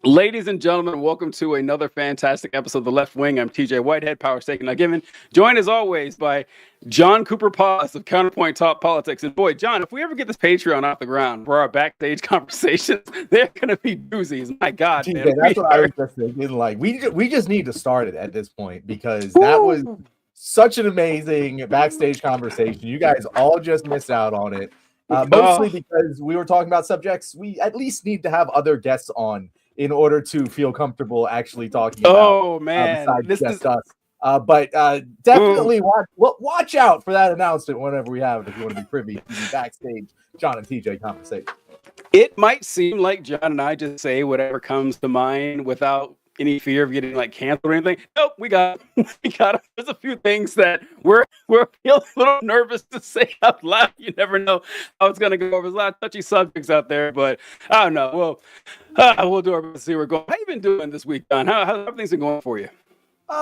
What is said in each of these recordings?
Ladies and gentlemen, welcome to another fantastic episode of The Left Wing. I'm TJ Whitehead, Power Stake Not Given, joined as always by John Cooper Paz of Counterpoint Talk Politics. And boy, John, if we ever get this Patreon off the ground for our backstage conversations, they're going to be doozies. My God, TJ, man. that's what I was just thinking. Like, we just need to start it at this point because that was such an amazing backstage conversation. You guys all just missed out on it. Mostly because we were talking about subjects we at least need to have other guests on in order to feel comfortable actually talking about. Oh, man. Besides just us. But definitely watch out for that announcement whenever we have it if you want to be privy to the backstage John and TJ conversation. It might seem like John and I just say whatever comes to mind without any fear of getting like canceled or anything. Nope, we got there's a few things that we're feeling a little nervous to say out loud. You never know how it's gonna go over. There's a lot of touchy subjects out there, but I don't know. We'll do our best to see where we're going. How you been doing this week, John? How everything's been going for you?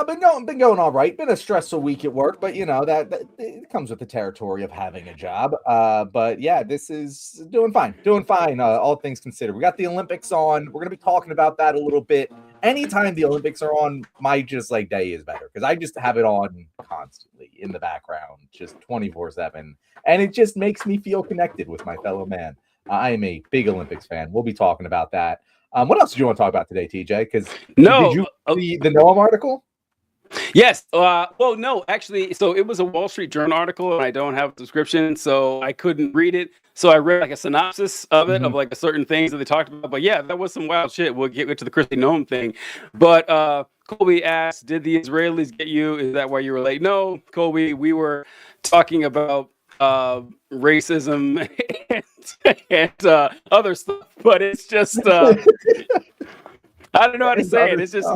Been going all right. Been a stressful week at work, but you know that it comes with the territory of having a job. But yeah, this is doing fine. All things considered, we got the Olympics on. We're gonna be talking about that a little bit. Anytime the Olympics are on, my just like day is better because I just have it on constantly in the background, just 24/7, and it just makes me feel connected with my fellow man. I am a big Olympics fan. We'll be talking about that. What else do you want to talk about today, TJ? Because did you see the Noam article? Yes. Well, no, actually, so it was a Wall Street Journal article, and I don't have a subscription, so I couldn't read it. So I read like a synopsis of it, of like certain things that they talked about. But yeah, that was some wild shit. We'll get to the Kristi Noem thing. But Colby asked, "Did the Israelis get you? Is that why you were late?" No, Colby, we were talking about racism and other stuff, but it's just I don't know how to say it. It's just.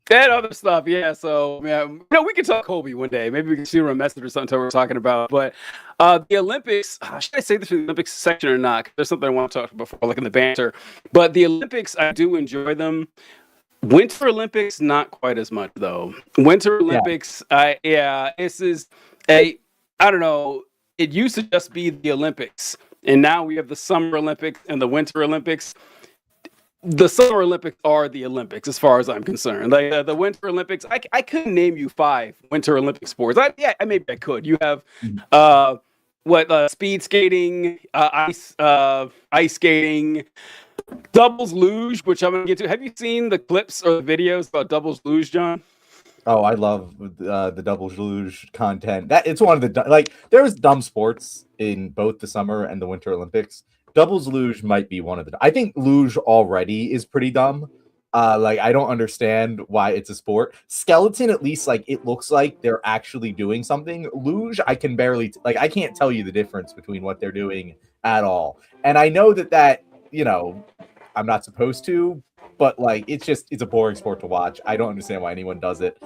That other stuff, yeah. So, yeah, we can talk Kobe one day. Maybe we can shoot him a message or something we're talking about. But the Olympics, should I say this in the Olympics section or not? There's something I want to talk about before, like in the banter. But the Olympics, I do enjoy them. Winter Olympics, not quite as much though. Winter Olympics, this is I don't know. It used to just be the Olympics, and now we have the Summer Olympics and the Winter Olympics. The Summer Olympics are the Olympics, as far as I'm concerned. Like the Winter Olympics, I couldn't name you 5 Winter Olympic sports. Maybe I could. You have speed skating, ice skating, doubles luge, which I'm gonna get to. Have you seen the clips or the videos about doubles luge, John? Oh, I love the doubles luge content. That it's one of the there's dumb sports in both the Summer and the Winter Olympics. Doubles luge might be one of the. I think luge already is pretty dumb. I don't understand why it's a sport. Skeleton, at least, it looks like they're actually doing something. Luge, I can barely I can't tell you the difference between what they're doing at all. And I know that I'm not supposed to, but it's a boring sport to watch. I don't understand why anyone does it.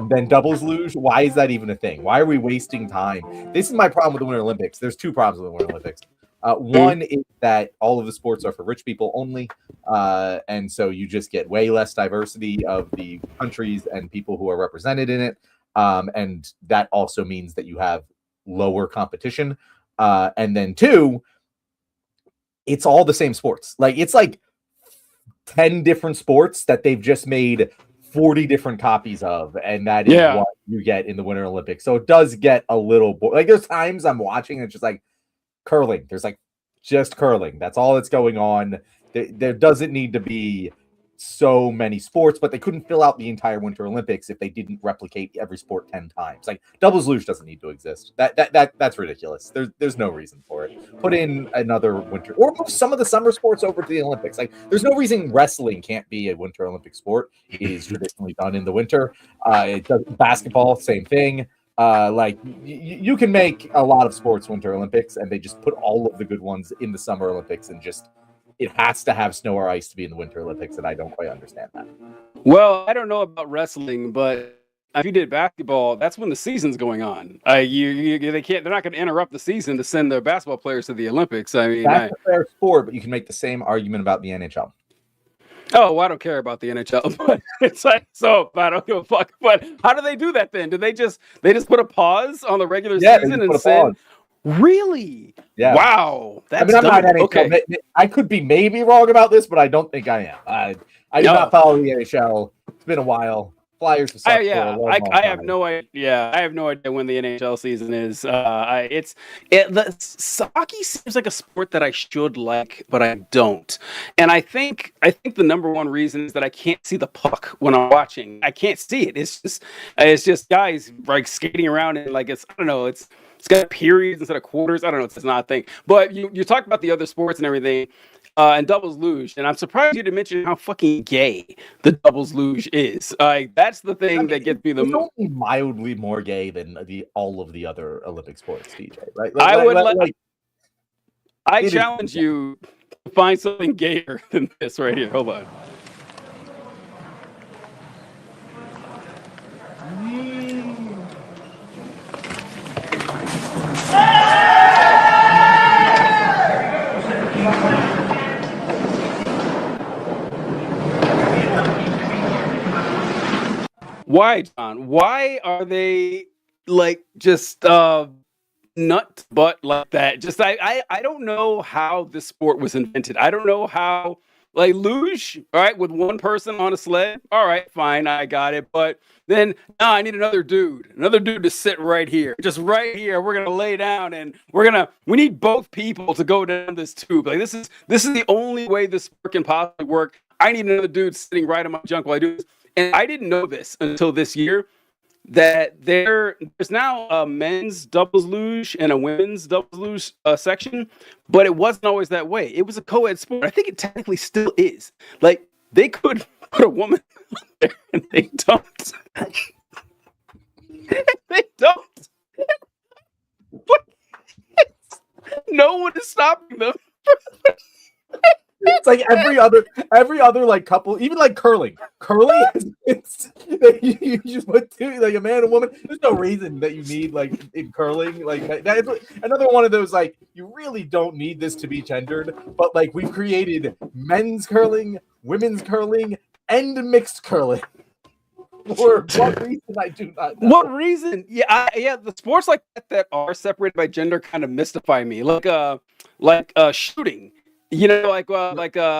Then doubles luge, why is that even a thing? Why are we wasting time? This is my problem with the Winter Olympics. There's 2 problems with the Winter Olympics. One is that all of the sports are for rich people only, and so you just get way less diversity of the countries and people who are represented in it, and that also means that you have lower competition. And then 2, it's all the same sports. It's 10 different sports that they've just made 40 different copies of, and that is what you get in the Winter Olympics. So it does get a little there's times I'm watching and it's just curling. There's just curling. That's all that's going on. There doesn't need to be so many sports, but they couldn't fill out the entire Winter Olympics if they didn't replicate every sport 10 times. Doubles luge doesn't need to exist. That's ridiculous. There's no reason for it. Put in another winter or move some of the summer sports over to the Olympics. There's no reason wrestling can't be a Winter Olympic sport. It is traditionally done in the winter. Basketball, same thing. You can make a lot of sports Winter Olympics, and they just put all of the good ones in the Summer Olympics, and it has to have snow or ice to be in the Winter Olympics, and I don't quite understand that. Well, I don't know about wrestling, but if you did basketball, that's when the season's going on. They're not going to interrupt the season to send their basketball players to the Olympics. I mean, that's a fair sport, but you can make the same argument about the NHL. Oh, well, I don't care about the NHL, but it's I don't give a fuck. But how do they do that then? Do they just put a pause on the regular season and send? Really? Yeah. Wow. I That's mean, I'm not dumb. NHL. Okay. I could be maybe wrong about this, but I don't think I am. I do No. not follow the NHL. It's been a while. Flyers have sucked for a long, long I time. have no idea. Yeah, I have no idea when the NHL season is. Hockey seems like a sport that I should like, but I don't. And I think the number one reason is that I can't see the puck when I'm watching. I can't see it. It's just guys like skating around and like I don't know. It's got periods instead of quarters. I don't know. It's not a thing. But you talk about the other sports and everything. And doubles luge, and I'm surprised you didn't mention how fucking gay the doubles luge is. That's the thing that gets me the It's most. only mildly more gay than all of the other Olympic sports, DJ. Right? I challenge you to find something gayer than this right here. Hold on. Why, John? Why are they like just nut butt like that? Just I don't know how this sport was invented. I don't know how like luge, all right, with one person on a sled. All right, fine, I got it. But then now I need another dude to sit right here. Just right here. We're gonna lay down and we need both people to go down this tube. Like this is the only way this sport can possibly work. I need another dude sitting right in my junk while I do this. And I didn't know this until this year that there's now a men's doubles luge and a women's doubles luge section, but it wasn't always that way. It was a co-ed sport. I think it technically still is. Like they could put a woman there and they don't. They don't. No one is stopping them. It's like every other like couple, even like curling. Curling is you just put two, like a man and a woman. There's no reason that you need like in curling like that is another one of those like you really don't need this to be gendered, but like we've created men's curling, women's curling, and mixed curling. For what reason I do not know. What reason? Yeah, the sports like that are separated by gender kind of mystify me. Like shooting. You know,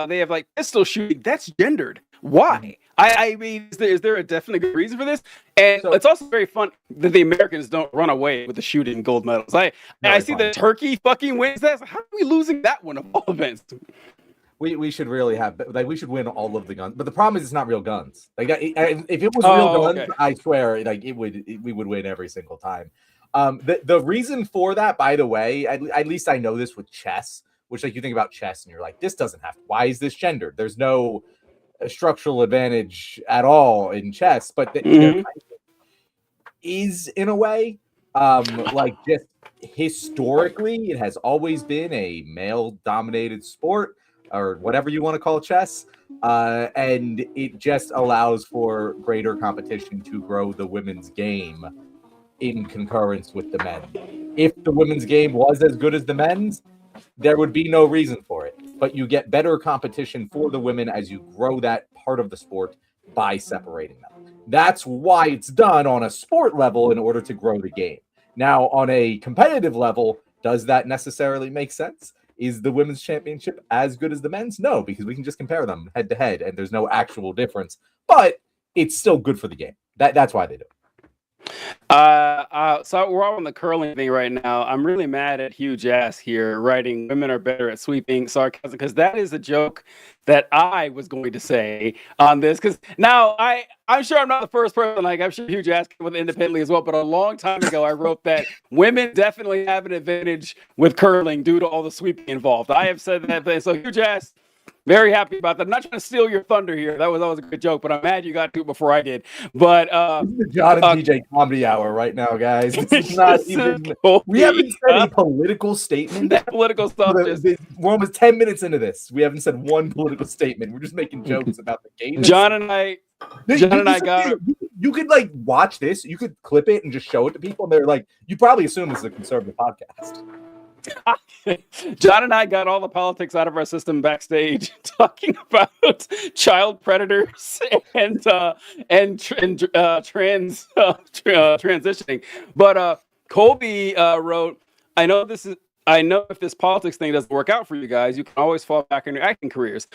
they have like pistol shooting. That's gendered. Why? I mean, is there a definite good reason for this? And it's also very fun that the Americans don't run away with the shooting gold medals. I see the Turkey fucking wins that. How are we losing that one of all events? We should really have like we should win all of the guns, but the problem is it's not real guns. Like if it was real guns, okay. I swear like we would win every single time. The reason for that, by the way, at least I know this with chess. Which, like, you think about chess and you're like, this doesn't have. Why is this gendered? There's no structural advantage at all in chess, but there is in a way. Like just historically, it has always been a male-dominated sport, or whatever you want to call chess, and it just allows for greater competition to grow the women's game in concurrence with the men. If the women's game was as good as the men's, there would be no reason for it, but you get better competition for the women as you grow that part of the sport by separating them. That's why it's done on a sport level in order to grow the game. Now, on a competitive level, does that necessarily make sense? Is the women's championship as good as the men's? No, because we can just compare them head to head and there's no actual difference, but it's still good for the game. That's why they do it. So we're all on the curling thing right now. I'm really mad at Hugh Jass here writing women are better at sweeping sarcasm because that is a joke that I was going to say on this. Because now I'm sure I'm not the first person. Like I'm sure Hugh Jass came with it independently as well. But a long time ago, I wrote that women definitely have an advantage with curling due to all the sweeping involved. I have said that. So Hugh Jass. Very happy about that. I'm not trying to steal your thunder here. That was a good joke, but I'm mad you got to it before I did. But this is the John and DJ comedy hour right now, guys. This is not even. We haven't said a political statement. Political stuff. We're almost 10 minutes into this. We haven't said one political statement. We're just making jokes about the game. John and I got. You could like watch this. You could clip it and just show it to people, and they're like, you probably assume this is a conservative podcast. John and I got all the politics out of our system backstage, talking about child predators and transitioning. But Colby wrote, I know if this politics thing doesn't work out for you guys, you can always fall back on your acting careers.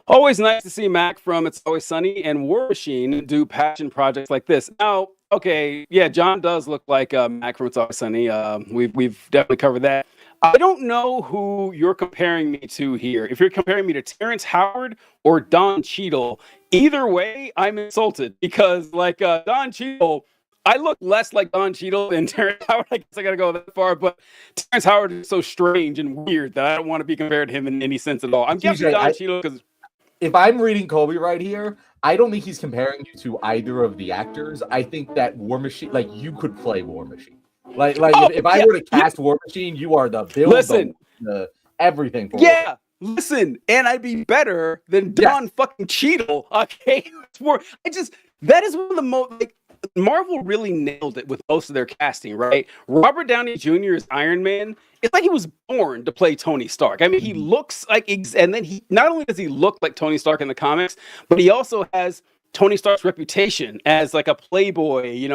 Always nice to see Mac from It's Always Sunny and War Machine do passion projects like this. Now, okay, yeah, John does look like Mac from It's Always Sunny. We've definitely covered that. I don't know who you're comparing me to here. If you're comparing me to Terrence Howard or Don Cheadle, either way, I'm insulted because Don Cheadle, I look less like Don Cheadle than Terrence Howard. I guess I gotta go that far, but Terrence Howard is so strange and weird that I don't want to be compared to him in any sense at all. I'm guessing Don Cheadle because if I'm reading Colby right here, I don't think he's comparing you to either of the actors. I think that War Machine, you could play War Machine. If I were to cast War Machine, you are the build, the everything. For yeah, listen, and I'd be better than Don fucking Cheadle. Okay, that is one of the most Marvel really nailed it with most of their casting, right? Robert Downey Jr. as Iron Man. It's like he was born to play Tony Stark. I mean, he looks like, and then he not only does he look like Tony Stark in the comics, but he also has Tony Stark's reputation as like a playboy,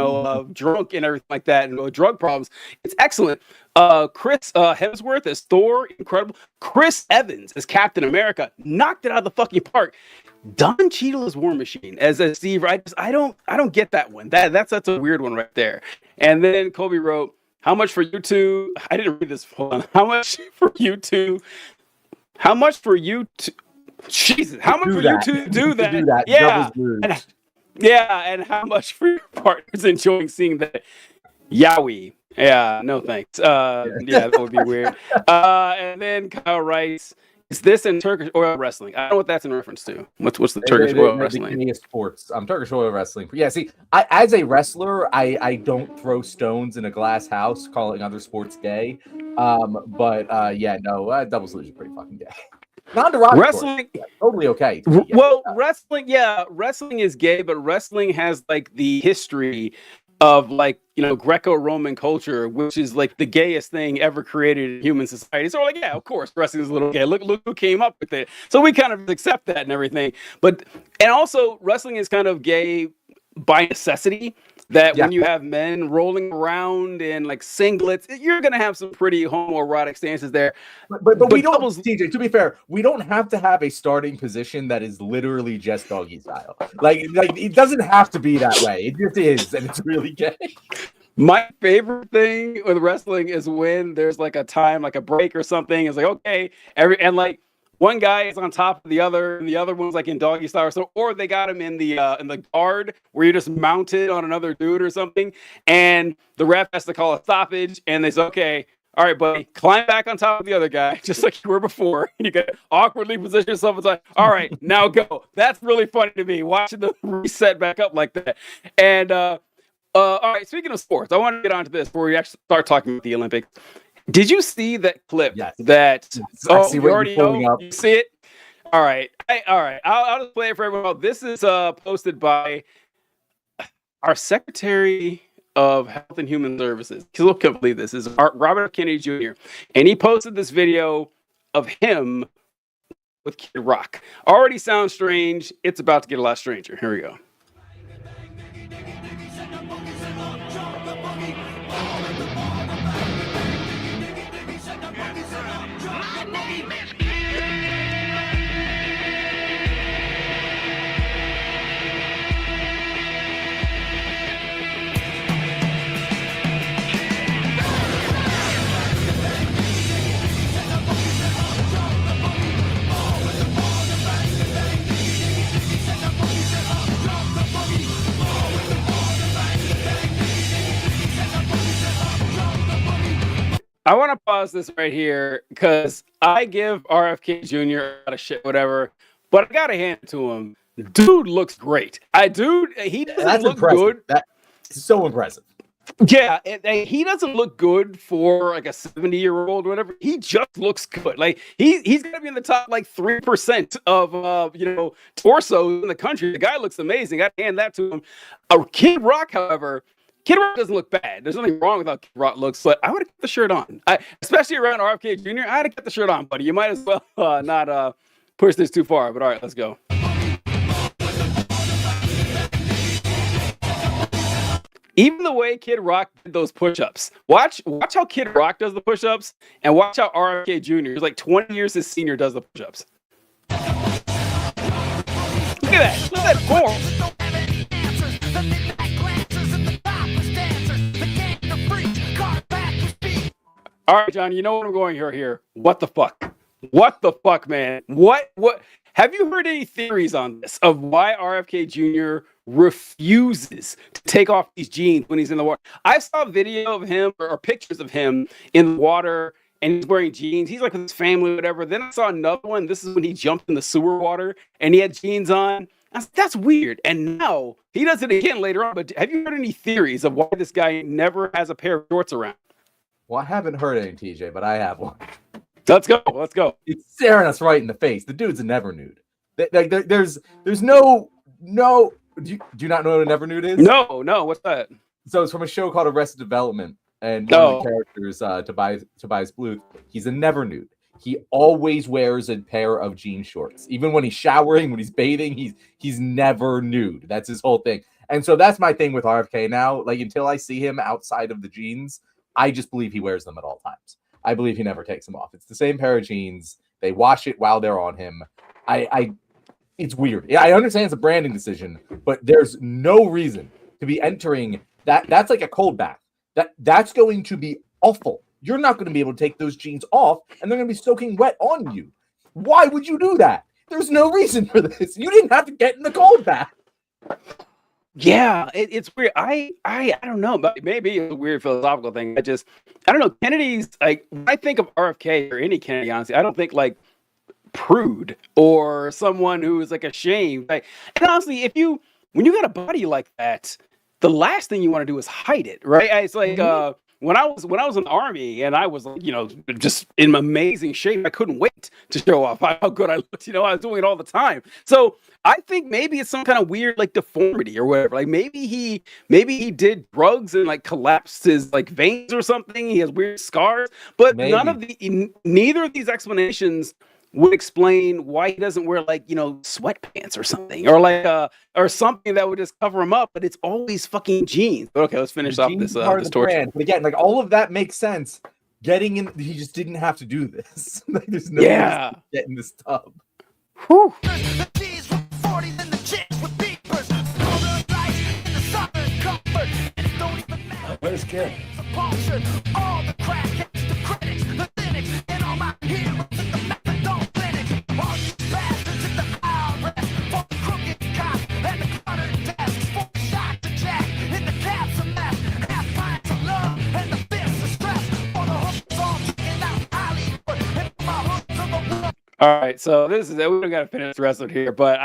drunk and everything like that, and drug problems. It's excellent. Chris Hemsworth as Thor, incredible. Chris Evans as Captain America, knocked it out of the fucking park. Don Cheadle as War Machine as Steve. I don't get that one. That's a weird one right there. And then Colby wrote, "How much for you two?" I didn't read this. Hold on. How much for you two? How much for you two? Jesus, how much for you to do that? Yeah, and how much for your partners enjoying seeing that? Yowie. Yeah, no thanks. Yeah, that would be weird. And then Kyle writes, "Is this in Turkish oil wrestling?" I don't know what that's in reference to. What's the Turkish oil wrestling? Sports. Turkish oil wrestling. Yeah, see, as a wrestler, I don't throw stones in a glass house calling other sports gay. Double Luge is pretty fucking gay. Wrestling, totally okay. Well, wrestling is gay, but wrestling has the history of Greco-Roman culture, which is the gayest thing ever created in human society. So yeah, of course, wrestling is a little gay. Look who came up with it. So we kind of accept that and everything. And also wrestling is kind of gay by necessity. When you have men rolling around in singlets, you're gonna have some pretty homoerotic stances there. But we don't, TJ, to be fair, we don't have to have a starting position that is literally just doggy style. It doesn't have to be that way. It just is, and it's really gay. My favorite thing with wrestling is when there's a time, a break or something. It's okay, one guy is on top of the other, and the other one's in doggy style, or they got him in the guard where you're just mounted on another dude or something, and the ref has to call a stoppage, and they say, "Okay, all right, buddy, climb back on top of the other guy, just like you were before." And you can awkwardly position yourself. It's all right, now go. That's really funny to me, watching them reset back up like that. And all right, speaking of sports, I want to get onto this before we actually start talking about the Olympics. Did you see that clip? Yes. I see what you're pulling up. You see it? All right. I'll just play it for everyone. This is posted by our Secretary of Health and Human Services. Because can't believe this is Robert F. Kennedy Jr. And he posted this video of him with Kid Rock. Already sounds strange. It's about to get a lot stranger. Here we go. I want to pause this right here because I give RFK Jr. a lot of shit, whatever, but I gotta hand it to him. Dude looks great. He doesn't look good. That's so impressive. Yeah, he doesn't look good for a 70-year-old or whatever. He just looks good. He's gonna be in the top 3% of torsos in the country. The guy looks amazing. I'd hand that to him. Kid Rock, however. Kid Rock doesn't look bad. There's nothing wrong with how Kid Rock looks, but I would have kept the shirt on. Especially around RFK Jr., I'd have kept the shirt on, buddy. You might as well not push this too far. But all right, let's go. Even the way Kid Rock did those push-ups. Watch how Kid Rock does the push-ups, and watch how RFK Jr., who's like 20 years his senior, does the push-ups. Look at that. Look at that form. All right, John, you know what I'm going here. What the fuck? What the fuck, man? What? Have you heard any theories on this of why RFK Jr. refuses to take off these jeans when he's in the water? I saw a video of him or pictures of him in the water and he's wearing jeans. He's like with his family, whatever. Then I saw another one. This is when he jumped in the sewer water and he had jeans on. I said, that's weird. And now he does it again later on. But have you heard any theories of why this guy never has a pair of shorts around? Well, I haven't heard any, TJ, but I have one. Let's go. It's staring us right in the face. The dude's a never nude. Like there's no. Do you not know what a never nude is? No. What's that? So it's from a show called Arrested Development, and one of the characters, Tobias Bluth, he's a never nude. He always wears a pair of jean shorts, even when he's showering, when he's bathing. He's never nude. That's his whole thing. And so that's my thing with RFK now. Like until I see him outside of the jeans, I just believe he wears them at all times. I believe he never takes them off. It's the same pair of jeans. They wash it while they're on him. It's weird. Yeah, I understand it's a branding decision, but there's no reason to be entering that. That's like a cold bath. That's going to be awful. You're not going to be able to take those jeans off, and they're going to be soaking wet on you. Why would you do that? There's no reason for this. You didn't have to get in the cold bath. Yeah, it's weird. I don't know, but maybe it's a weird philosophical thing. I don't know. Kennedy's like when I think of RFK or any Kennedy, honestly, I don't think like prude or someone who is like ashamed. Like, and honestly, when you got a body like that, the last thing you want to do is hide it, right? It's like when I was in the army and I was like, just in amazing shape, I couldn't wait to show off how good I looked. I was doing it all the time. So I think maybe it's some kind of weird like deformity or whatever. Like maybe he did drugs and like collapsed his like veins or something. He has weird scars, but neither of these explanations would explain why he doesn't wear like sweatpants or something, or like or something that would just cover him up. But it's always fucking jeans. But okay, let's finish off this torture. But again, like all of that makes sense. Getting in, he just didn't have to do this. Like there's no reason to get in this tub. Whew. Where's Kid? All right, so this is it. We don't got to finish the rest of it here, but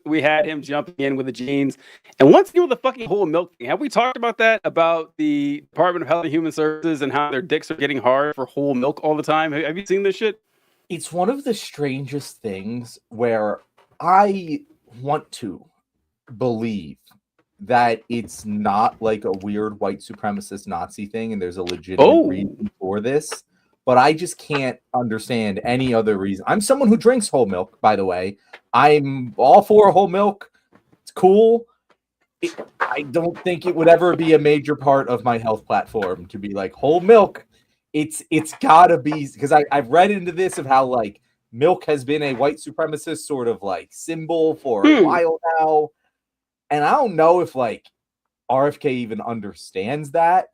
we had him jumping in with the jeans. And once again with the fucking whole milk thing, have we talked about that? About the Department of Health and Human Services and how their dicks are getting hard for whole milk all the time? Have you seen this shit? It's one of the strangest things where I want to believe that it's not like a weird white supremacist Nazi thing and there's a legitimate reason for this. But I just can't understand any other reason. I'm someone who drinks whole milk, by the way. I'm all for whole milk. It's cool. I don't think it would ever be a major part of my health platform to be like whole milk. It's gotta be, because I've read into this of how like milk has been a white supremacist sort of like symbol for a while now. And I don't know if like RFK even understands that,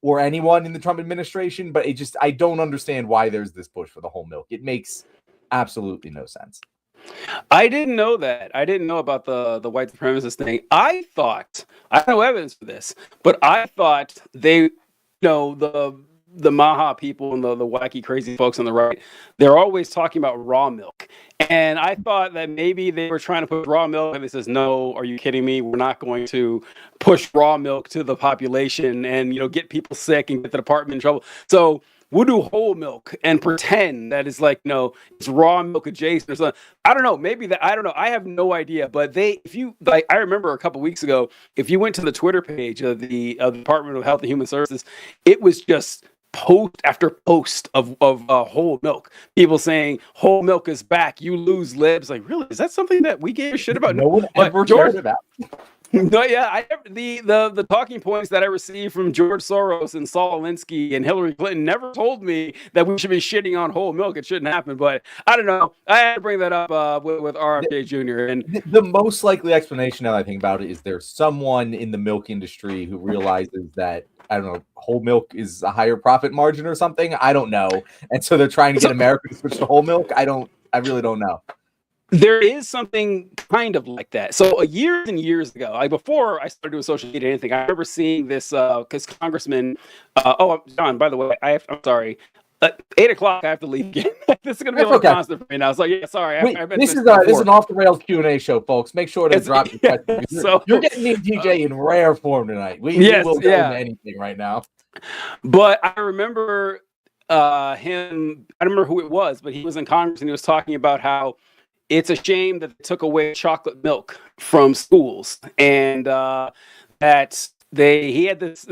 or anyone in the Trump administration, but I don't understand why there's this push for the whole milk. It makes absolutely no sense. I didn't know that. I didn't know about the white supremacist thing. I thought, I have no evidence for this, but I thought the Maha people and the wacky, crazy folks on the right, they're always talking about raw milk. And I thought that maybe they were trying to push raw milk, and they says, no, are you kidding me? We're not going to push raw milk to the population and, get people sick and get the department in trouble. So we'll do whole milk and pretend that it's like, it's raw milk adjacent or something. I don't know. Maybe that, I don't know. I have no idea. But I remember a couple weeks ago, if you went to the Twitter page of the Department of Health and Human Services, it was just post after post of whole milk. People saying whole milk is back. You lose libs. Like, really? Is that something that we gave a shit about? No one ever cared about. No, yeah, the talking points that I received from George Soros and Saul Alinsky and Hillary Clinton never told me that we should be shitting on whole milk. It shouldn't happen, but I don't know. I had to bring that up with RFK Jr. And The most likely explanation now that I think about it is there's someone in the milk industry who realizes that, I don't know, whole milk is a higher profit margin or something. I don't know. And so they're trying to get America to switch to whole milk. I really don't know. there is something kind of like that. So years and years ago, before I started doing social media or anything, I remember seeing this because Congressman. John, by the way, I'm sorry. At 8 o'clock, I have to leave again. This is gonna be a little constant for me now. So yeah, sorry. Wait, this is an off the rails Q&A show, folks. Make sure to drop your questions. So, you're getting me and DJ in rare form tonight. We will go into anything right now. But I remember him. I don't remember who it was, but he was in Congress and he was talking about how it's a shame that they took away chocolate milk from schools, and that he had this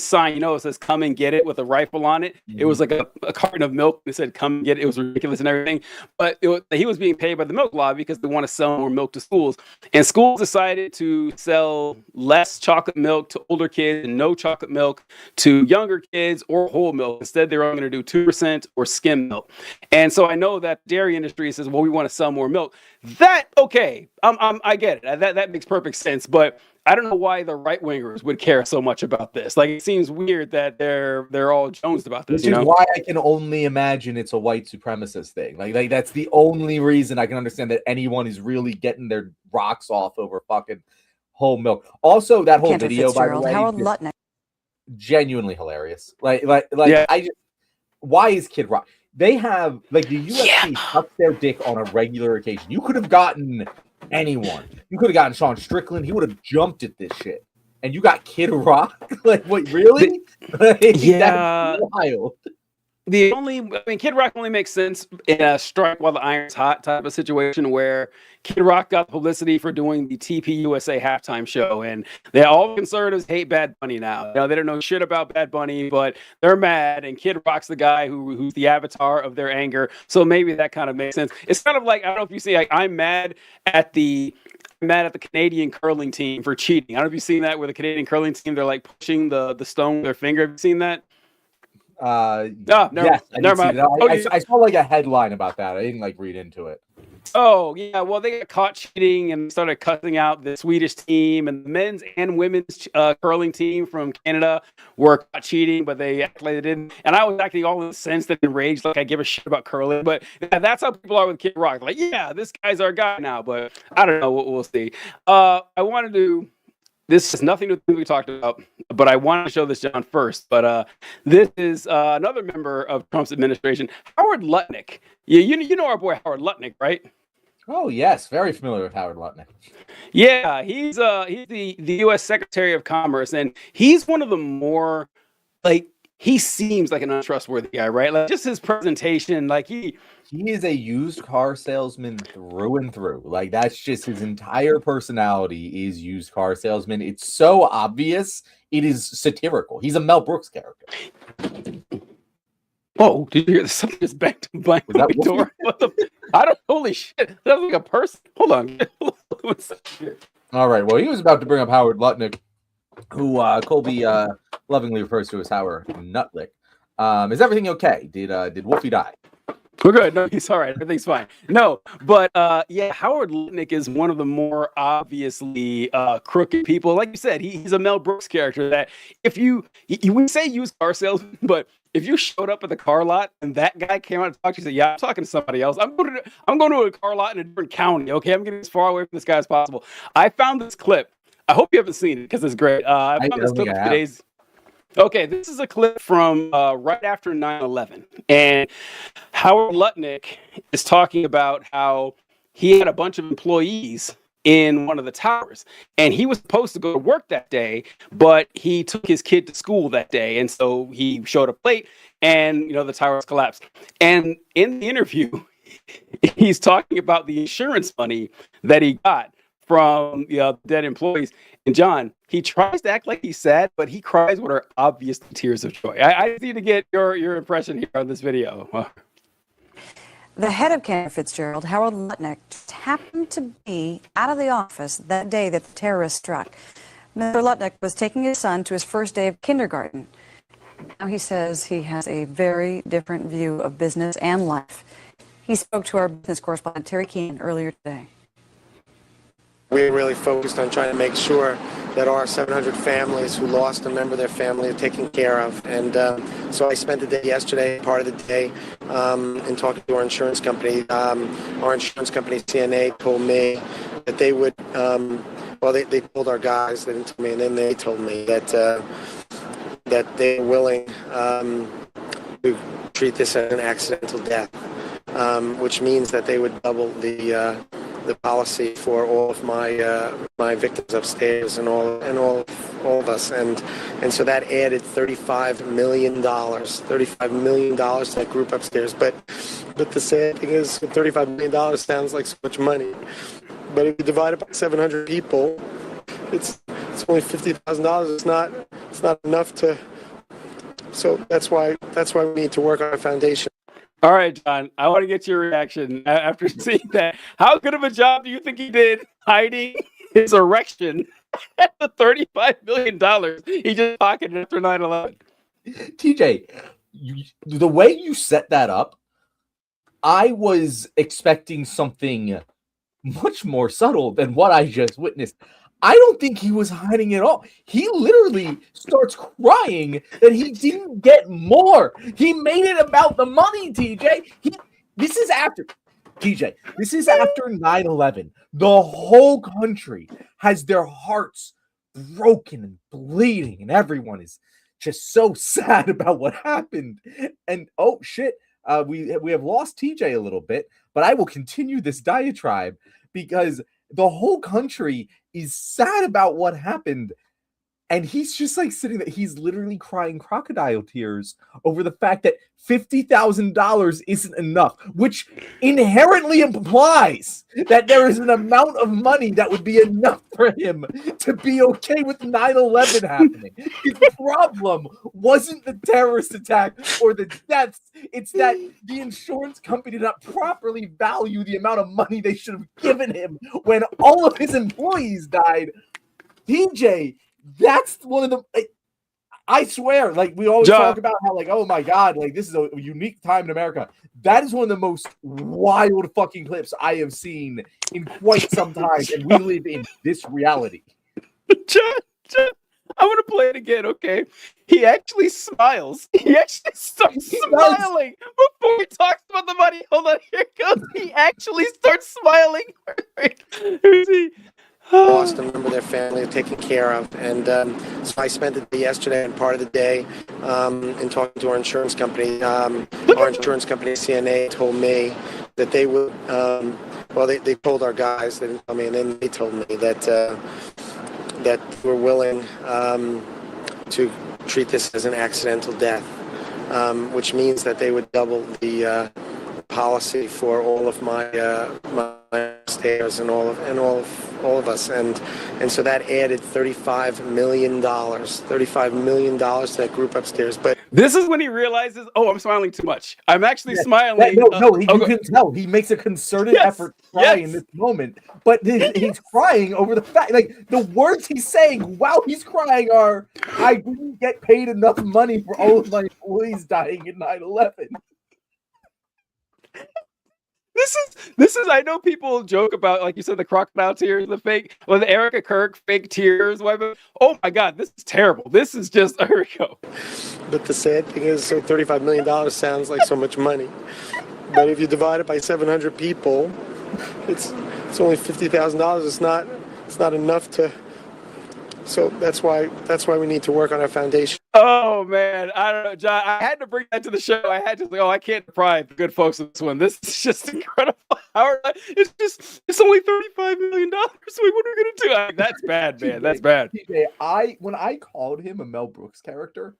sign, it says "Come and get it" with a rifle on it. Mm-hmm. It was like a carton of milk. It said "Come and get it." It was ridiculous and everything, but he was being paid by the milk lobby because they want to sell more milk to schools, and schools decided to sell less chocolate milk to older kids and no chocolate milk to younger kids or whole milk. Instead, they're only going to do 2% or skim milk. And so I know that dairy industry says, well, we want to sell more milk. Okay, I get it. That makes perfect sense, but I don't know why the right wingers would care so much about this. Like, it seems weird that they're all jonesed about this. Which is why I can only imagine it's a white supremacist thing. Like that's the only reason I can understand that anyone is really getting their rocks off over fucking whole milk. Also, that whole video, by the way, Howard Lutnick, genuinely hilarious. Yeah. Why is Kid Rock? They have the UFC sucks their dick on a regular occasion. You could have gotten anyone. You could have gotten Sean Strickland. He would have jumped at this shit. And you got Kid Rock? What, really? Yeah. That's wild. Kid Rock only makes sense in a strike while the iron's hot type of situation where Kid Rock got publicity for doing the TPUSA halftime show, and all conservatives hate Bad Bunny now. They don't know shit about Bad Bunny, but they're mad, and Kid Rock's the guy who's the avatar of their anger. So maybe that kind of makes sense. It's kind of like, I don't know if you see, I'm mad at the Canadian curling team for cheating. I don't know if you've seen that with the Canadian curling team. They're like pushing the stone with their finger. Have you seen that? Never mind. I saw like a headline about that. I didn't read into it. Oh yeah, well they got caught cheating and started cussing out the Swedish team, and the men's and women's curling team from Canada were caught cheating, but they acted like they didn't. And I was acting all incensed and enraged, like I give a shit about curling. But that's how people are with Kid Rock. Like, yeah, this guy's our guy now. But I don't know. We'll see. I wanted to. This has nothing to do with what we talked about, but I want to show this, John, first. But this is another member of Trump's administration, Howard Lutnick. You know our boy Howard Lutnick, right? Oh, yes. Very familiar with Howard Lutnick. Yeah, he's the U.S. Secretary of Commerce, and he's one of the more, he seems like an untrustworthy guy, right? Like, just his presentation, he is a used car salesman through and through. Like, that's just his entire personality is used car salesman. It's so obvious. It is satirical. He's a Mel Brooks character. Whoa, did you hear something just banged my door? Holy shit. That was like a person. Hold on. All right. Well, he was about to bring up Howard Lutnick, who Colby lovingly refers to as Howard Nutlick. Is everything okay? Did Wolfie die? We're good. No, he's all right. Everything's fine. No, but Howard Lutnick is one of the more obviously crooked people. Like you said, he's a Mel Brooks character that if you would say used car salesman, but if you showed up at the car lot and that guy came out to talk to you, said, "Yeah, I'm talking to somebody else. I'm going to a car lot in a different county. Okay, I'm getting as far away from this guy as possible." I found this clip. I hope you haven't seen it because it's great. I found this clip a few days. Okay, this is a clip from right after 9/11, and Howard Lutnick is talking about how he had a bunch of employees in one of the towers, and he was supposed to go to work that day, but he took his kid to school that day, and so he showed up late, and the towers collapsed. And in the interview, he's talking about the insurance money that he got from dead employees. And John, he tries to act like he's sad, but he cries what are obviously tears of joy. I need to get your impression here on this video. The head of Cantor Fitzgerald, Harold Lutnick, just happened to be out of the office that day that the terrorist struck. Mr. Lutnick was taking his son to his first day of kindergarten. Now he says he has a very different view of business and life. He spoke to our business correspondent, Terry Keenan, earlier today. We're really focused on trying to make sure that our 700 families who lost a member of their family are taken care of. And so I spent the day yesterday, part of the day, in talking to our insurance company. Our insurance company, CNA, told me that they would, they told our guys, they didn't tell me, and then they told me that that they were willing to treat this as an accidental death, which means that they would double the policy for all of my victims upstairs and all of us, and so that added $35 million to that group upstairs. But the sad thing is, $35 million sounds like so much money, but if you divide it by 700 people, it's only $50,000. It's not enough to. So that's why we need to work on a foundation. All right, John, I want to get your reaction after seeing that. How good of a job do you think he did hiding his erection at the $35 million he just pocketed after 9/11? TJ, the way you set that up, I was expecting something much more subtle than what I just witnessed. I don't think he was hiding it all. He literally starts crying that he didn't get more. He made it about the money, TJ. This is after 9/11. The whole country has their hearts broken and bleeding, and everyone is just so sad about what happened. And oh shit, we have lost TJ a little bit, but I will continue this diatribe because the whole country is sad about what happened, and he's just like sitting there. He's literally crying crocodile tears over the fact that $50,000 isn't enough, which inherently implies that there is an amount of money that would be enough for him to be okay with 9/11 happening. His problem wasn't the terrorist attack or the deaths. It's that the insurance company did not properly value the amount of money they should have given him when all of his employees died. TJ, that's one of the... I swear, like, we always talk about how, like, oh my God, like, this is a unique time in America. That is one of the most wild fucking clips I have seen in quite some time, and we live in this reality. John, I want to play it again, okay? He actually smiles. He actually starts smiling before he talks about the money. Hold on, here it goes. He actually starts smiling. Who's he? Lost a member of their family are taken care of, and so I spent the day yesterday and part of the day in talking to our insurance company. Our insurance company, CNA, told me that they would. They told our guys, they didn't tell me, and then they told me that we're willing to treat this as an accidental death, which means that they would double the policy for all of my stairs and all of us, and so that added $35 million to that group upstairs. But this is when he realizes, oh, I'm smiling too much. I'm actually smiling. You can tell he makes a concerted effort to cry in this moment, but he's crying over the fact, like, the words he's saying while he's crying are, I didn't get paid enough money for all of my employees dying in 9/11. This is. I know people joke about, like you said, the crocodile tears, the Erica Kirk fake tears. Oh my God, this is terrible. This is just. Here we go. But the sad thing is, so $35 million sounds like so much money, but if you divide it by 700 people, it's only $50,000. It's not enough to. So that's why we need to work on our foundation. Oh man, I don't know, John. I had to bring that to the show. I had to say, I can't deprive the good folks of this one. This is just incredible. It's only $35 million. Wait, what are we gonna do? That's bad, man. That's bad. When I called him a Mel Brooks character,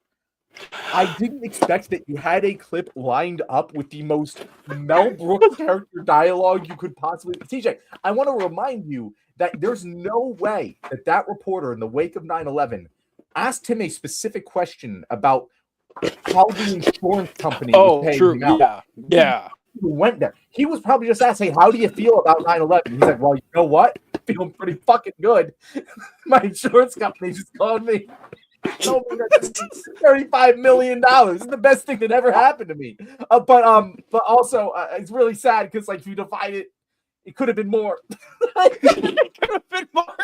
I didn't expect that you had a clip lined up with the most Mel Brooks character dialogue you could possibly. TJ, I want to remind you that there's no way that reporter in the wake of 9/11 asked him a specific question about how the insurance company was paying him out. Yeah. even went there. He was probably just asked, hey, how do you feel about 9/11? He's like, well, you know what? Feeling pretty fucking good. My insurance company just called me. Told me that $35 million. This is the best thing that ever happened to me. But also it's really sad because like if you divide it, it could have been more. It could have been more.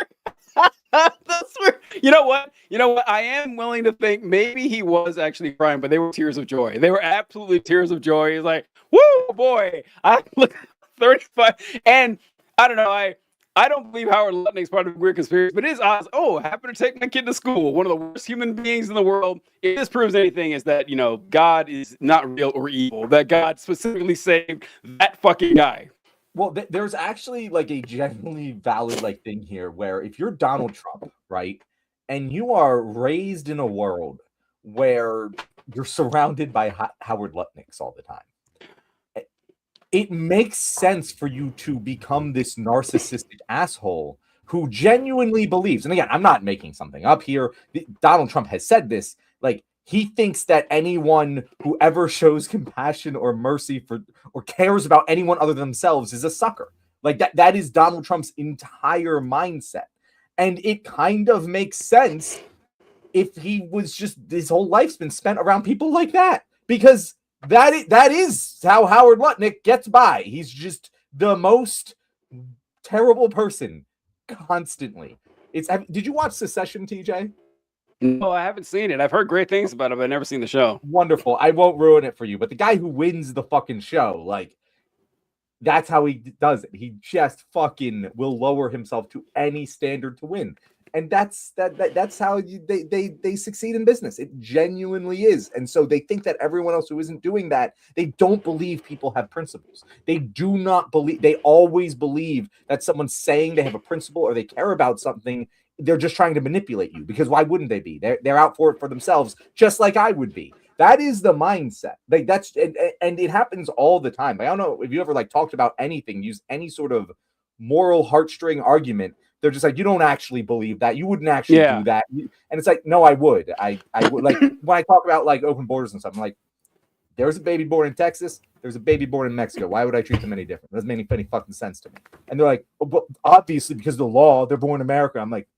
That's weird. You know what? I am willing to think maybe he was actually crying, but they were tears of joy. They were absolutely tears of joy. He's like, "Woo, boy! I look 35." And I don't know. I don't believe Howard Lutnick's part of a weird conspiracy, but it is odds. Oh, I happen to take my kid to school. One of the worst human beings in the world. If this proves anything, is that God is not real or evil. That God specifically saved that fucking guy. Well, there's actually like a genuinely valid like thing here where if you're Donald Trump, right, and you are raised in a world where you're surrounded by Howard Lutnicks all the time, it makes sense for you to become this narcissistic asshole who genuinely believes. And again, I'm not making something up here. Donald Trump has said this. Like, he thinks that anyone who ever shows compassion or mercy for or cares about anyone other than themselves is a sucker. Like that is Donald Trump's entire mindset. And it kind of makes sense if he was just his whole life's been spent around people like that. Because that is how Howard Lutnick gets by. He's just the most terrible person constantly. Did you watch Succession, TJ? No, I haven't seen it. I've heard great things about it, but I've never seen the show. Wonderful. I won't ruin it for you, but the guy who wins the fucking show, like, that's how he does it. He just fucking will lower himself to any standard to win. And that's how they succeed in business. It genuinely is. And so they think that everyone else who isn't doing that, they don't believe people have principles. They do not believe, they always believe that someone's saying they have a principle or they care about something. They're just trying to manipulate you, because why wouldn't they be? They're out for it for themselves, just like I would be. That is the mindset. Like that's and it happens all the time. I don't know if you ever like talked about anything, use any sort of moral heartstring argument. They're just like, you don't actually believe that. You wouldn't actually do that. And it's like, no, I would. I would. Like when I talk about like open borders and stuff, I'm like, there's a baby born in Texas. There's a baby born in Mexico. Why would I treat them any different? It doesn't make any fucking sense to me. And they're like, well, obviously because of the law, they're born in America. I'm like,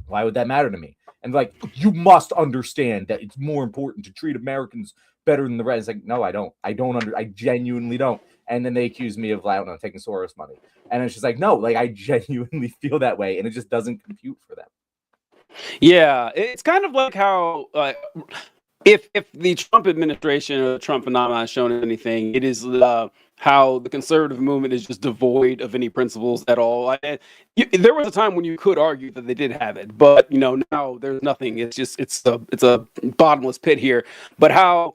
why would that matter to me? And like, you must understand that it's more important to treat Americans better than the rest. It's like, no, I don't. I genuinely don't. And then they accuse me of, I don't know, taking Soros money. And it's just like, no, like I genuinely feel that way. And it just doesn't compute for them. Yeah, it's kind of like how if the Trump administration or the Trump phenomenon has shown anything, it is how the conservative movement is just devoid of any principles at all. There was a time when you could argue that they did have it, but now there's nothing. It's just it's a bottomless pit here. But how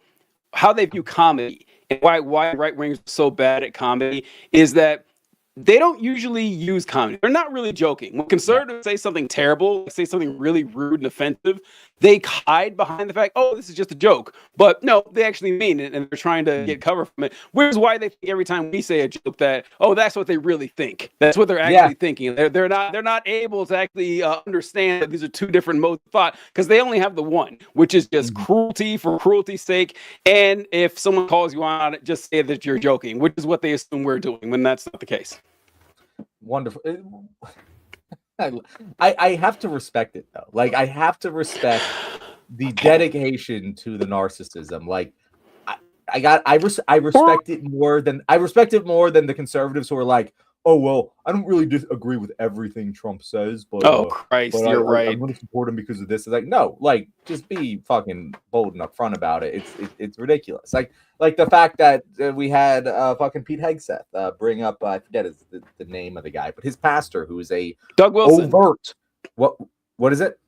they view comedy and why right wingers are so bad at comedy is that they don't usually use comedy. They're not really joking. When conservatives say something terrible, say something really rude and offensive, they hide behind the fact, oh, this is just a joke. But no, they actually mean it, and they're trying to get cover from it. Which is why they think every time we say a joke that, oh, that's what they really think. That's what they're actually thinking. They're not able to actually understand that these are two different modes of thought, because they only have the one, which is just cruelty for cruelty's sake. And if someone calls you on it, just say that you're joking, which is what they assume we're doing when that's not the case. Wonderful. I have to respect it though. Like I have to respect the dedication to the narcissism. Like I respect it more than the conservatives who are like, oh well, I don't really agree with everything Trump says, but Christ, but you're right. I'm going to support him because of this. It's like, no, like just be fucking bold and upfront about it. It's ridiculous. Like the fact that we had fucking Pete Hegseth bring up, I forget the name of the guy, but his pastor, who is a Doug Wilson. Overt. What is it?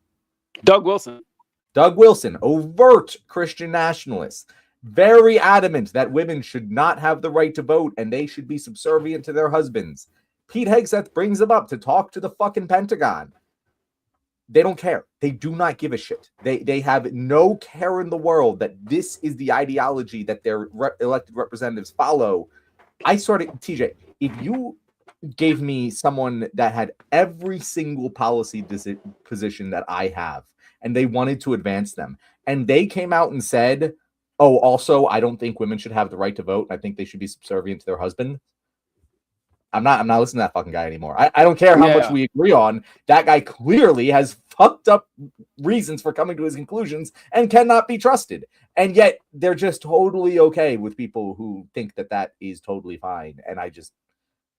Doug Wilson, overt Christian nationalist. Very adamant that women should not have the right to vote and they should be subservient to their husbands. Pete Hegseth brings them up to talk to the fucking Pentagon. They don't care. They do not give a shit. They have no care in the world that this is the ideology that their elected representatives follow. TJ, if you gave me someone that had every single policy position that I have and they wanted to advance them, and they came out and said, Oh, also, I don't think women should have the right to vote. I think they should be subservient to their husband. I'm not listening to that fucking guy anymore. I don't care how much Yeah. we agree on. That guy clearly has fucked up reasons for coming to his conclusions and cannot be trusted. And yet they're just totally okay with people who think that that is totally fine. And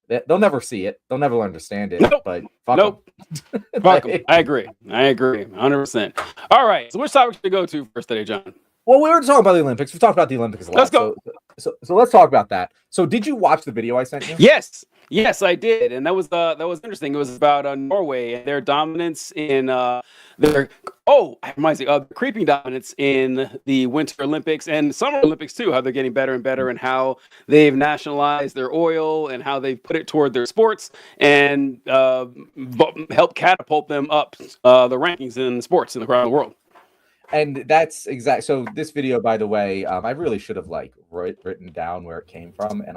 they'll never see it. They'll never understand it. Nope. But fuck Nope. 'em. Fuck 'em. I agree. 100%. All right. So which topic should we go to first today, John? Well, we were talking about the Olympics. We've talked about the Olympics a lot. Let's go. So let's talk about that. So did you watch the video I sent you? Yes, I did, and that was interesting. It was about Norway and their dominance in their it reminds me of creeping dominance in the Winter Olympics and Summer Olympics too. How they're getting better and better, and how they've nationalized their oil and how they've put it toward their sports and help catapult them up the rankings in sports around the world. And that's exact. So this video, by the way, I really should have written down where it came from, and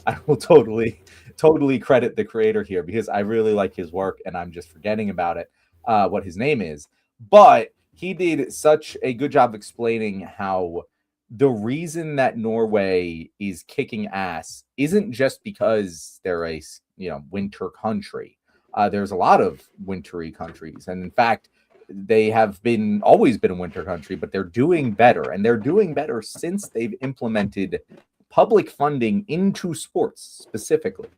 I will totally credit the creator here because I really like his work, and I'm just forgetting about it, what his name is. But he did such a good job explaining how the reason that Norway is kicking ass isn't just because they're a winter country. There's a lot of wintry countries, and in fact, they have always been a winter country, but they're doing better, and they're doing better since they've implemented public funding into sports specifically.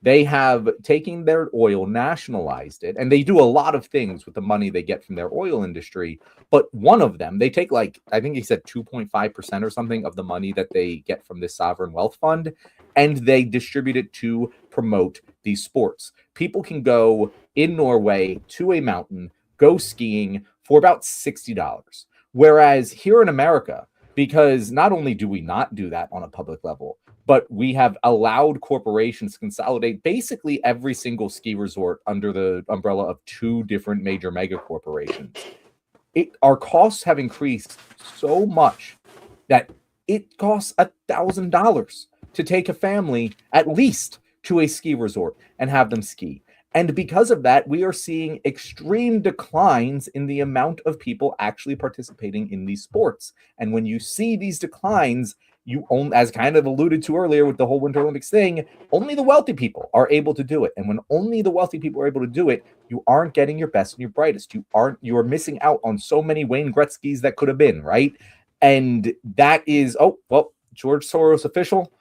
They have taken their oil, nationalized it, and they do a lot of things with the money they get from their oil industry. But one of them, they take I think he said 2.5% or something of the money that they get from this sovereign wealth fund, and they distribute it to promote these sports. People can go in Norway to a mountain, go skiing for about $60. Whereas here in America, because not only do we not do that on a public level, but we have allowed corporations to consolidate basically every single ski resort under the umbrella of two different major mega corporations. Our costs have increased so much that it costs $1,000 to take a family at least to a ski resort and have them ski. And because of that, we are seeing extreme declines in the amount of people actually participating in these sports. And when you see these declines, as kind of alluded to earlier with the whole Winter Olympics thing, only the wealthy people are able to do it. And when only the wealthy people are able to do it, you aren't getting your best and your brightest. You are missing out on so many Wayne Gretzky's that could have been, right? And that is, George Soros official.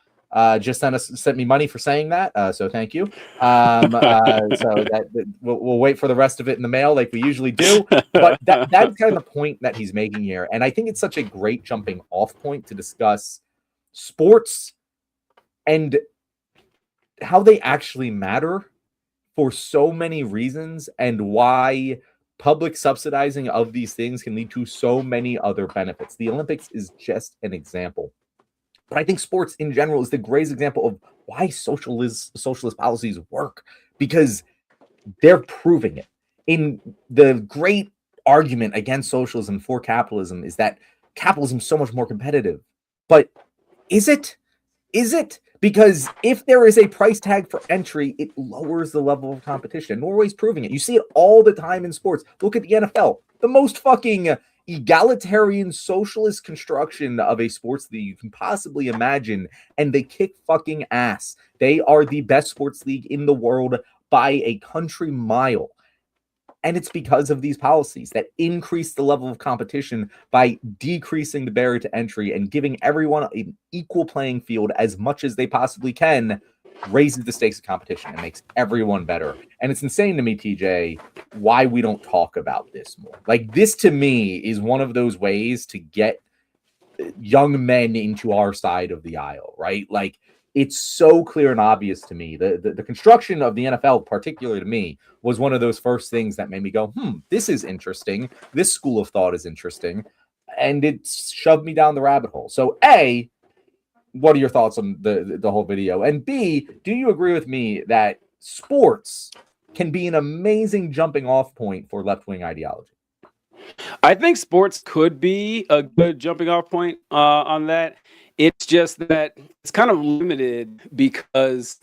Just sent me money for saying that, so thank you. So that we'll wait for the rest of it in the mail like we usually do. But that's kind of the point that he's making here, and I think it's such a great jumping off point to discuss sports and how they actually matter for so many reasons, and why public subsidizing of these things can lead to so many other benefits. The Olympics is just an example. But I think sports in general is the greatest example of why socialist policies work, because they're proving it. In the great argument against socialism for capitalism is that capitalism is so much more competitive. But is it? Is it? Because if there is a price tag for entry, it lowers the level of competition. Norway's proving it. You see it all the time in sports. Look at the NFL. The most fucking egalitarian socialist construction of a sports league you can possibly imagine, and they kick fucking ass. They are the best sports league in the world by a country mile. And it's because of these policies that increase the level of competition by decreasing the barrier to entry and giving everyone an equal playing field as much as they possibly can, raises the stakes of competition and makes everyone better. And it's insane to me, TJ, why we don't talk about this more. Like, this to me is one of those ways to get young men into our side of the aisle, right? Like, it's so clear and obvious to me. The construction of the NFL, particularly to me, was one of those first things that made me go, this is interesting. This school of thought is interesting. And it shoved me down the rabbit hole. So A, what are your thoughts on the whole video? And B, do you agree with me that sports can be an amazing jumping off point for left-wing ideology? I think sports could be a good jumping off point on that. It's just that it's kind of limited because,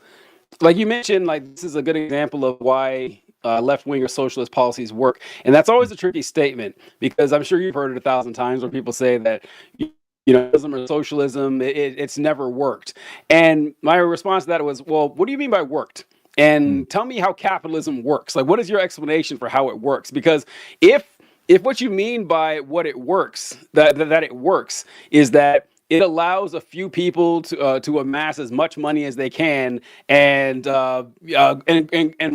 like you mentioned, like this is a good example of why left-wing or socialist policies work. And that's always a tricky statement, because I'm sure you've heard it 1,000 times where people say that or socialism. It's never worked. And my response to that was, well, what do you mean by worked? And tell me how capitalism works. Like, what is your explanation for how it works? Because if what you mean by what it works, that it works, is that it allows a few people to amass as much money as they can and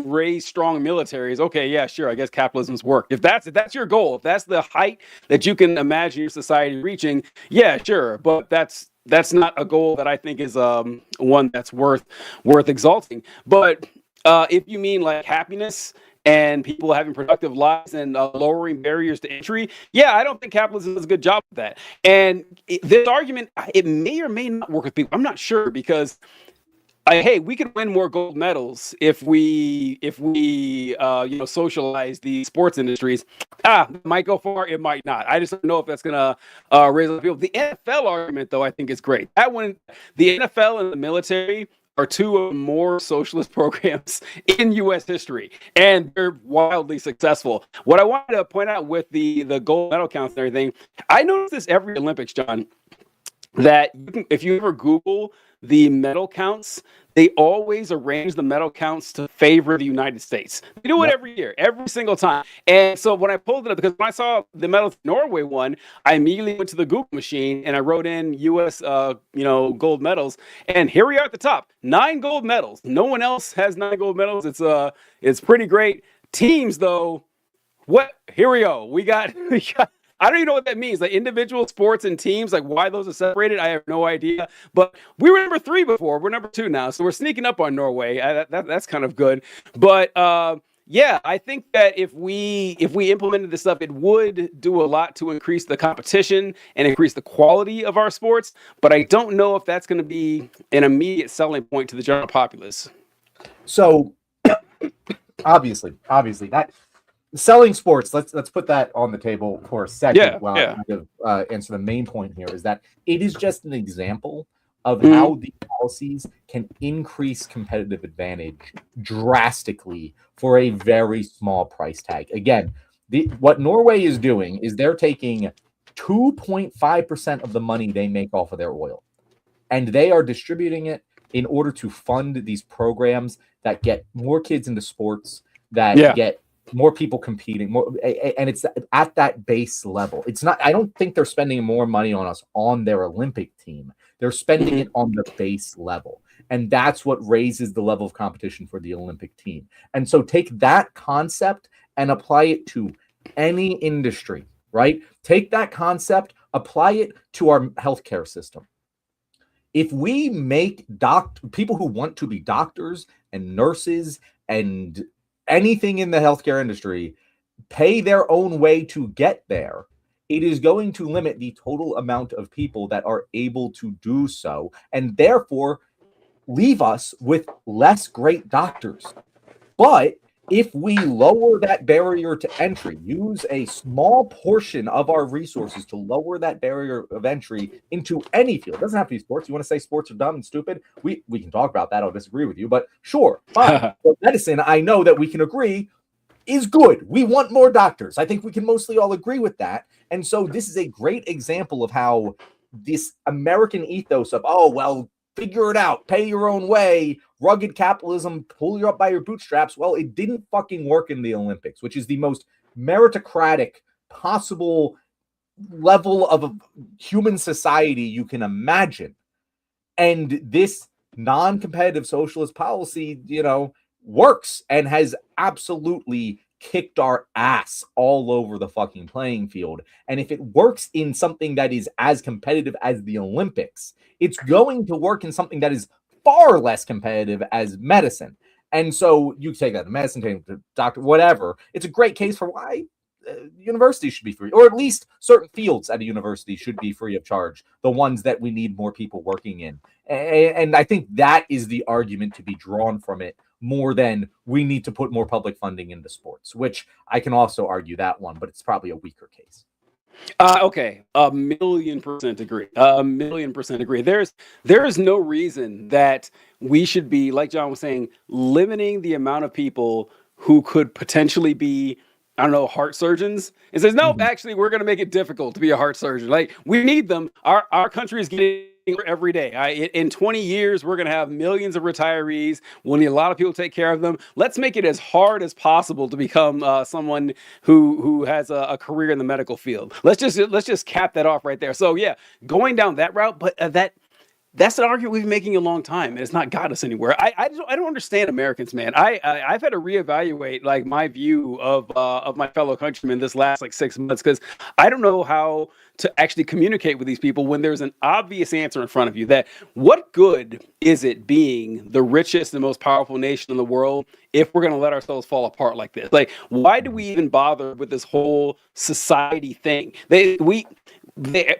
raise strong militaries. Okay, yeah, sure. I guess capitalism's work. If that's your goal, if that's the height that you can imagine your society reaching, yeah, sure. But that's not a goal that I think is one that's worth exalting. But if you mean like happiness and people having productive lives and lowering barriers to entry, yeah, I don't think capitalism does a good job of that. And this argument, it may or may not work with people. I'm not sure, because hey, we could win more gold medals if we socialize the sports industries. It might go far, it might not. I just don't know if that's gonna raise up people. The NFL argument, though, I think is great. That one, the NFL and the military are two of the more socialist programs in U.S. history, and they're wildly successful. What I wanted to point out with the gold medal counts and everything, I notice this every Olympics, John, that if you ever Google the medal counts, they always arrange the medal counts to favor the United States. They do it every year, every single time. And so when I pulled it up, because when I saw the medals Norway won, I immediately went to the Google machine and I wrote in U.S. Gold medals, and here we are at the top, 9 gold medals. No one else has 9 gold medals. It's pretty great. Teams, though, what? Here we go. We got. I don't even know what that means. Like individual sports and teams, like why those are separated, I have no idea. But we were number 3 before. We're number 2 now. So we're sneaking up on Norway. That's kind of good. But yeah, I think that if we implemented this stuff, it would do a lot to increase the competition and increase the quality of our sports. But I don't know if that's going to be an immediate selling point to the general populace. So obviously that selling sports, let's put that on the table for a second. Yeah, while yeah. I kind of answer the main point here, is that it is just an example of how the policies can increase competitive advantage drastically for a very small price tag. Again, what Norway is doing is they're taking 2.5% of the money they make off of their oil, and they are distributing it in order to fund these programs that get more kids into sports, that get more people competing, more, and it's at that base level. It's not, I don't think they're spending more money on us on their Olympic team. They're spending it on the base level. And that's what raises the level of competition for the Olympic team. And so take that concept and apply it to any industry, right? Take that concept, apply it to our healthcare system. If we make people who want to be doctors and nurses and anything in the healthcare industry pay their own way to get there, it is going to limit the total amount of people that are able to do so, and therefore leave us with less great doctors. But if we lower that barrier to entry, use a small portion of our resources to lower that barrier of entry into any field, it doesn't have to be sports. You want to say sports are dumb and stupid? We can talk about that. I'll disagree with you, but sure, fine. For medicine, I know that we can agree is good. We want more doctors. I think we can mostly all agree with that. And so this is a great example of how this American ethos of, oh, well, figure it out, pay your own way, rugged capitalism, pull you up by your bootstraps. Well, it didn't fucking work in the Olympics, which is the most meritocratic possible level of human society you can imagine. And this non-competitive socialist policy, works and has absolutely kicked our ass all over the fucking playing field. And if it works in something that is as competitive as the Olympics, it's going to work in something that is far less competitive as medicine. And so you take that to medicine, take it to doctor, whatever. It's a great case for why universities should be free, or at least certain fields at a university should be free of charge, the ones that we need more people working in. And I think that is the argument to be drawn from it, more than we need to put more public funding into sports, which I can also argue that one, but it's probably a weaker case. Okay, 1,000,000% agree. 1,000,000% agree. There is no reason that we should be, like John was saying, limiting the amount of people who could potentially be I don't know, heart surgeons, and says, nope, Mhm. actually, we're going to make it difficult to be a heart surgeon. Like, we need them. Our country is getting every day. In 20 years, we're going to have millions of retirees. We'll need a lot of people to take care of them. Let's make it as hard as possible to become someone who has a career in the medical field. Let's just cap that off right there. So yeah, going down that route, but that's an argument we've been making a long time, and it's not got us anywhere. I don't understand Americans, man. I've had to reevaluate like my view of my fellow countrymen this last like 6 months, because I don't know how to actually communicate with these people when there's an obvious answer in front of you. That what good is it being the richest and most powerful nation in the world if we're going to let ourselves fall apart like this? Like, why do we even bother with this whole society thing?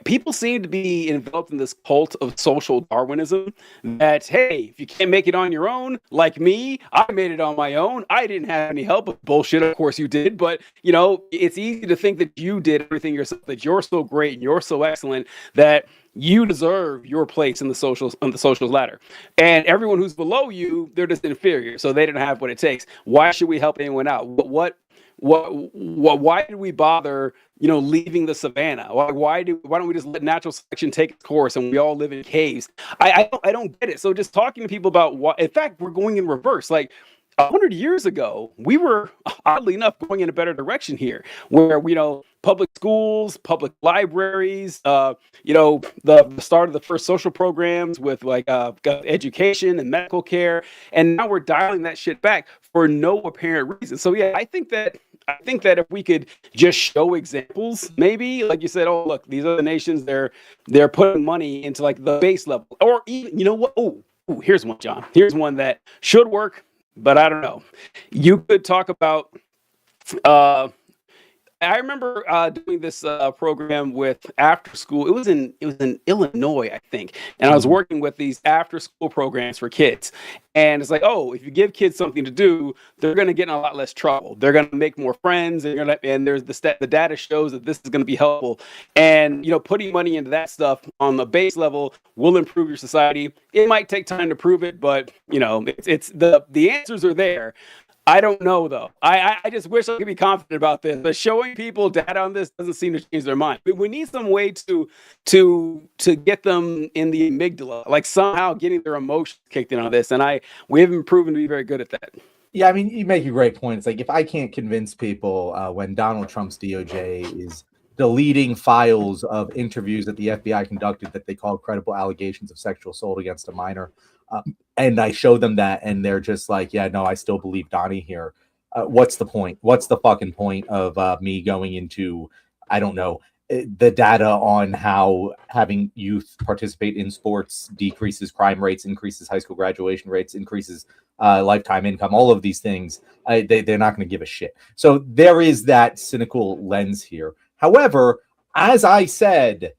People seem to be enveloped in this cult of social Darwinism that, hey, if you can't make it on your own, like me, I made it on my own. I didn't have any help. Bullshit, of course you did. But, it's easy to think that you did everything yourself, that you're so great and you're so excellent that you deserve your place in the socials ladder. And everyone who's below you, they're just inferior. So they didn't have what it takes. Why should we help anyone out? Why did we bother, leaving the savannah? Why don't we just let natural selection take its course and we all live in caves? I don't get it. So just talking to people about what, in fact, we're going in reverse. Like 100 years ago, we were oddly enough going in a better direction here, where public schools, public libraries, the start of the first social programs with like education and medical care, and now we're dialing that shit back for no apparent reason. So yeah, I think that if we could just show examples, maybe like you said, oh look, these other nations, they're putting money into like the base level, or even what? Oh, here's one, John. Here's one that should work, but I don't know. You could talk about. I remember doing this program with after school. It was in Illinois, I think, and I was Mhm. working with these after school programs for kids. And it's like, oh, if you give kids something to do, they're going to get in a lot less trouble. They're going to make more friends, and there's the data shows that this is going to be helpful. And putting money into that stuff on the base level will improve your society. It might take time to prove it, but it's the answers are there. I don't know though. I just wish I could be confident about this. But showing people data on this doesn't seem to change their mind. We need some way to get them in the amygdala, like somehow getting their emotions kicked in on this. And we haven't proven to be very good at that. Yeah, I mean, you make a great point. It's like if I can't convince people when Donald Trump's DOJ is deleting files of interviews that the FBI conducted that they call credible allegations of sexual assault against a minor, and I show them that, and they're just like, yeah, no, I still believe Donnie here. What's the point? What's the fucking point of me going into, I don't know, the data on how having youth participate in sports decreases crime rates, increases high school graduation rates, increases lifetime income, all of these things. They're not going to give a shit. So there is that cynical lens here. However, as I said,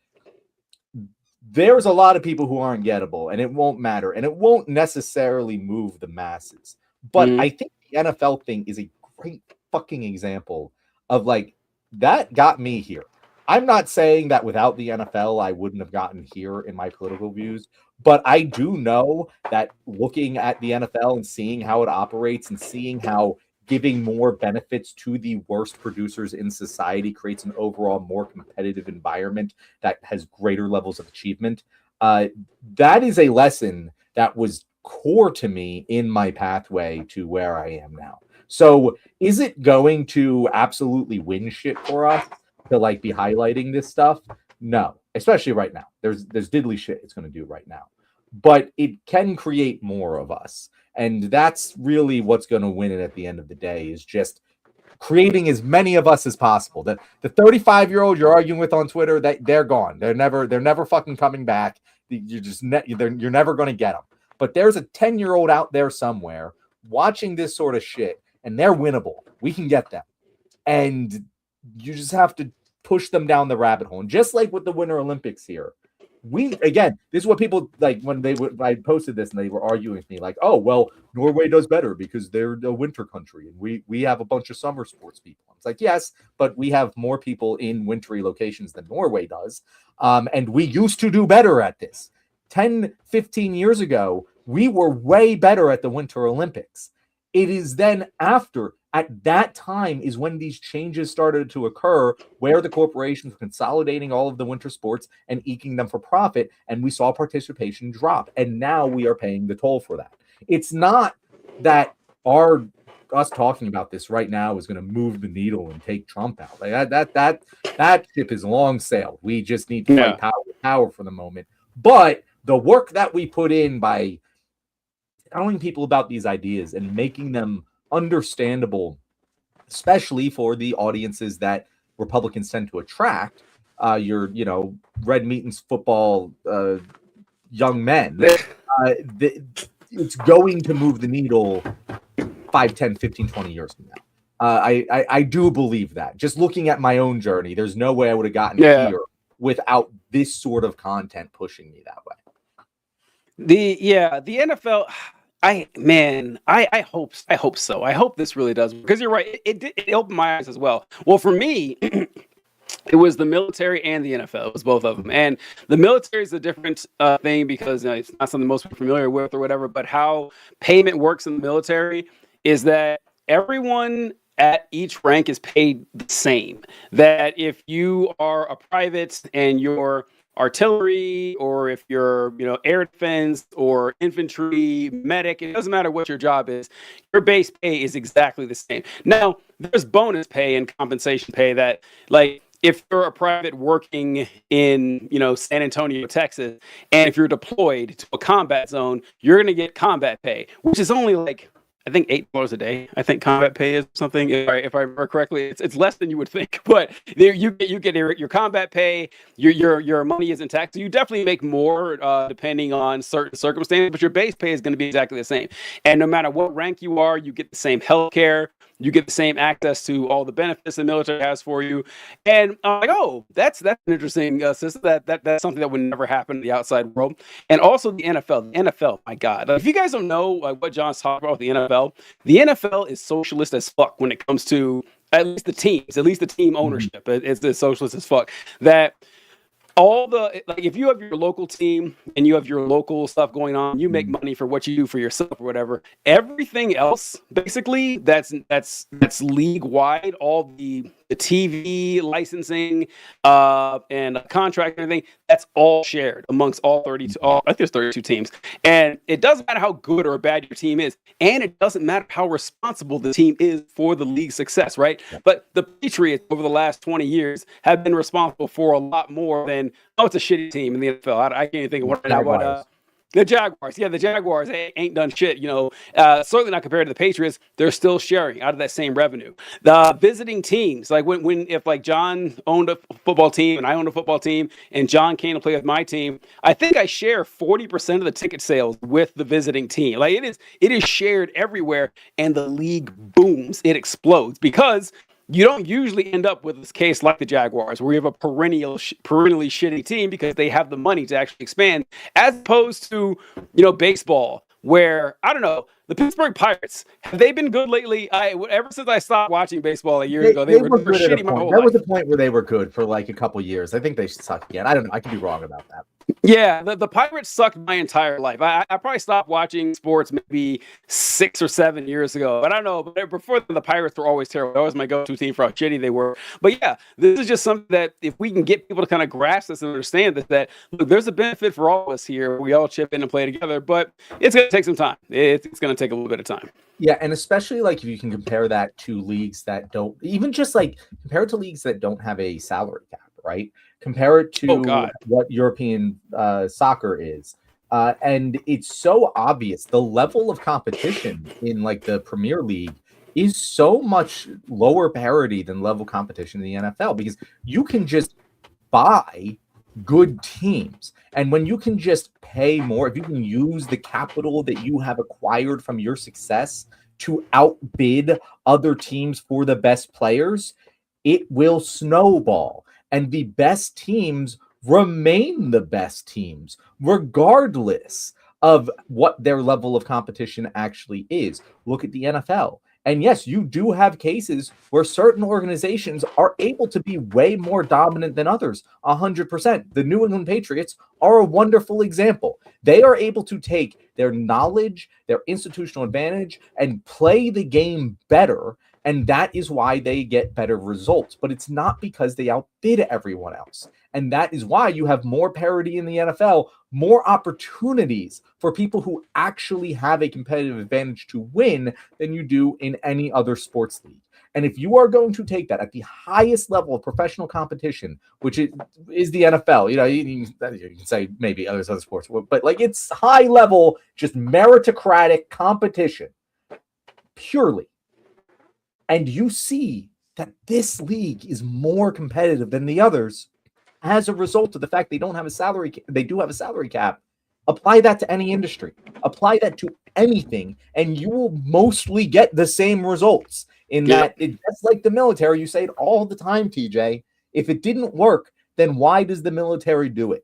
there's a lot of people who aren't gettable, and it won't matter, and it won't necessarily move the masses. But I think the NFL thing is a great fucking example of like, that got me here. I'm not saying that without the NFL, I wouldn't have gotten here in my political views, but I do know that looking at the NFL and seeing how it operates and seeing how giving more benefits to the worst producers in society creates an overall more competitive environment that has greater levels of achievement. That is a lesson that was core to me in my pathway to where I am now. So is it going to absolutely win shit for us to like be highlighting this stuff? No, especially right now. There's diddly shit it's going to do right now, but it can create more of us. And that's really what's going to win it at the end of the day, is just creating as many of us as possible. The 35-year-old you're arguing with on Twitter, they're gone. They're never fucking coming back. You're never going to get them. But there's a 10-year-old out there somewhere watching this sort of shit, and they're winnable. We can get them. And you just have to push them down the rabbit hole. And just like with the Winter Olympics here, this is what people like when I posted this and they were arguing with me like, oh, well, Norway does better because they're a winter country and we have a bunch of summer sports people. It's like, yes, but we have more people in wintry locations than Norway does. And we used to do better at this. 10, 15 years ago, we were way better at the Winter Olympics. It is then after At that time is when these changes started to occur, where the corporations were consolidating all of the winter sports and eking them for profit, and we saw participation drop. And now we are paying the toll for that. It's not that us talking about this right now is going to move the needle and take Trump out. Like that ship is long sailed. We just need to fight power with power for the moment. But the work that we put in by telling people about these ideas and making them understandable, especially for the audiences that Republicans tend to attract, your red meat and football young men, it's going to move the needle 5, 10, 15, 20 years from now. I do believe that. Just looking at my own journey, there's no way I would have gotten here without this sort of content pushing me that way. The NFL, I hope so. I hope this really does, because you're right. It opened my eyes as well. Well, for me, it was the military and the NFL. It was both of them. And the military is a different thing, because it's not something most people are familiar with or whatever. But how payment works in the military is that everyone at each rank is paid the same. That if you are a private and you're artillery, or if you're air defense or infantry, medic, it doesn't matter what your job is, your base pay is exactly the same. Now there's bonus pay and compensation pay that, like, if you're a private working in San Antonio, Texas, and if you're deployed to a combat zone, you're going to get combat pay, which is only like, I think $8 a day. I think combat pay is something. If I remember correctly, it's less than you would think. But there you get your combat pay. Your money isn't taxed. So you definitely make more depending on certain circumstances. But your base pay is going to be exactly the same. And no matter what rank you are, you get the same health care. You get the same access to all the benefits the military has for you. And I'm like, oh, that's an interesting system. That's something that would never happen in the outside world. And also the NFL. The NFL, my God. If you guys don't know what John's talking about with the NFL is socialist as fuck when it comes to at least the team ownership. It's socialist as fuck. That if you have your local team and you have your local stuff going on, you make money for what you do for yourself or whatever. Everything else, basically, that's league wide. All the TV licensing and contract and everything, that's all shared amongst all 32. I think there's 32 teams, and it doesn't matter how good or bad your team is, and it doesn't matter how responsible the team is for the league's success, right? But the Patriots over the last 20 years have been responsible for a lot more than it's a shitty team in the NFL. I can't even think of what now, but the Jaguars. Yeah, the Jaguars ain't done shit. Certainly not compared to the Patriots. They're still sharing out of that same revenue. The visiting teams, like if like John owned a football team and I owned a football team and John came to play with my team, I think I share 40% of the ticket sales with the visiting team. Like it is shared everywhere, and the league booms. It explodes, because you don't usually end up with this case like the Jaguars, where you have a perennially shitty team because they have the money to actually expand, as opposed to, baseball, where, I don't know, the Pittsburgh Pirates, have they been good lately? Ever since I stopped watching baseball a year ago, they were shitty my whole life. There was a point where they were good for like a couple years. I think they suck again. I don't know. I could be wrong about that. Yeah, the Pirates sucked my entire life. I probably stopped watching sports maybe 6 or 7 years ago. But I don't know. But before the Pirates were always terrible. That was my go-to team for how shitty they were. But yeah, this is just something that if we can get people to kind of grasp this and understand that look, there's a benefit for all of us here. We all chip in and play together. But it's going to take some time. It's going to take a little bit of time. Yeah, and especially like if you can compare that to leagues that don't, even just like compare it to leagues that don't have a salary cap, right? Compare it to what European soccer is. And it's so obvious. The level of competition in like the Premier League is so much lower parity than level competition in the NFL, because you can just buy good teams. And when you can just pay more, if you can use the capital that you have acquired from your success to outbid other teams for the best players, it will snowball. And the best teams remain the best teams, regardless of what their level of competition actually is. Look at the NFL. And yes, you do have cases where certain organizations are able to be way more dominant than others, 100%. The New England Patriots are a wonderful example. They are able to take their knowledge, their institutional advantage, and play the game better And that is why they get better results. But it's not because they outbid everyone else. And that is why you have more parity in the NFL, more opportunities for people who actually have a competitive advantage to win than you do in any other sports league. And if you are going to take that at the highest level of professional competition, which is the NFL, you can say maybe other sports, but like it's high level, just meritocratic competition purely. And you see that this league is more competitive than the others as a result of the fact they do have a salary cap. Apply that to any industry, apply that to anything, and you will mostly get the same results. In that, just like the military, you say it all the time, TJ. If it didn't work, then why does the military do it?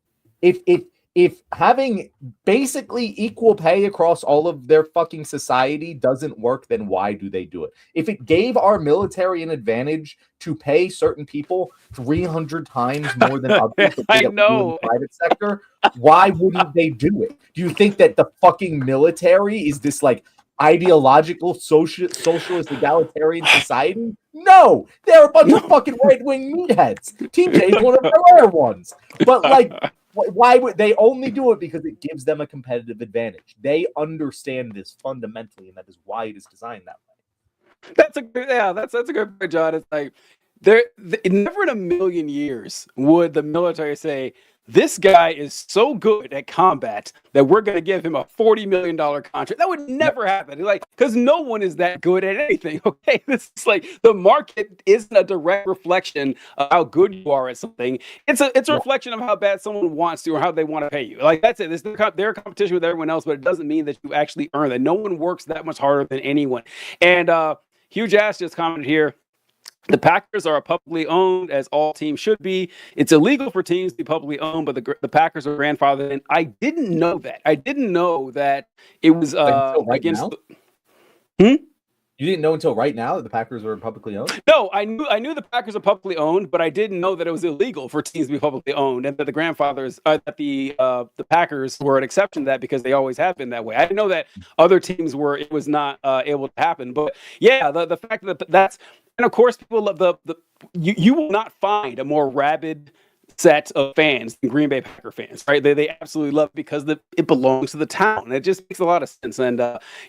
If having basically equal pay across all of their fucking society doesn't work, then why do they do it? If it gave our military an advantage to pay certain people 300 times more than others I know. in the private sector, why wouldn't they do it? Do you think that the fucking military is this like ideological socialist egalitarian society? No, they're a bunch of fucking right-wing meatheads. TJ is one of the rare ones. But like, why would they only do it? Because it gives them a competitive advantage. They understand this fundamentally, and that is why it is designed that way. That's a good point, John. It's like never in a million years would the military say, this guy is so good at combat that we're going to give him a $40 million contract. That would never happen. Like, because no one is that good at anything. Okay. This is like the market isn't a direct reflection of how good you are at something. It's a reflection of how bad someone wants to or how they want to pay you. Like, that's it. They're competition with everyone else, but it doesn't mean that you actually earn that. No one works that much harder than anyone. And Huge Ass just commented here. The Packers are publicly owned, as all teams should be. It's illegal for teams to be publicly owned, but the Packers are grandfathered. And I didn't know that. I didn't know that it was against. You didn't know until right now that the Packers were publicly owned? No, I knew the Packers are publicly owned, but I didn't know that it was illegal for teams to be publicly owned, and that the grandfathers, that the Packers were an exception to that because they always have been that way. I didn't know that other teams were. It was not able to happen. But yeah, the fact that that's, and of course, people love you will not find a more rabid set of fans than Green Bay Packer fans, right? They absolutely love it because it belongs to the town. It just makes a lot of sense. And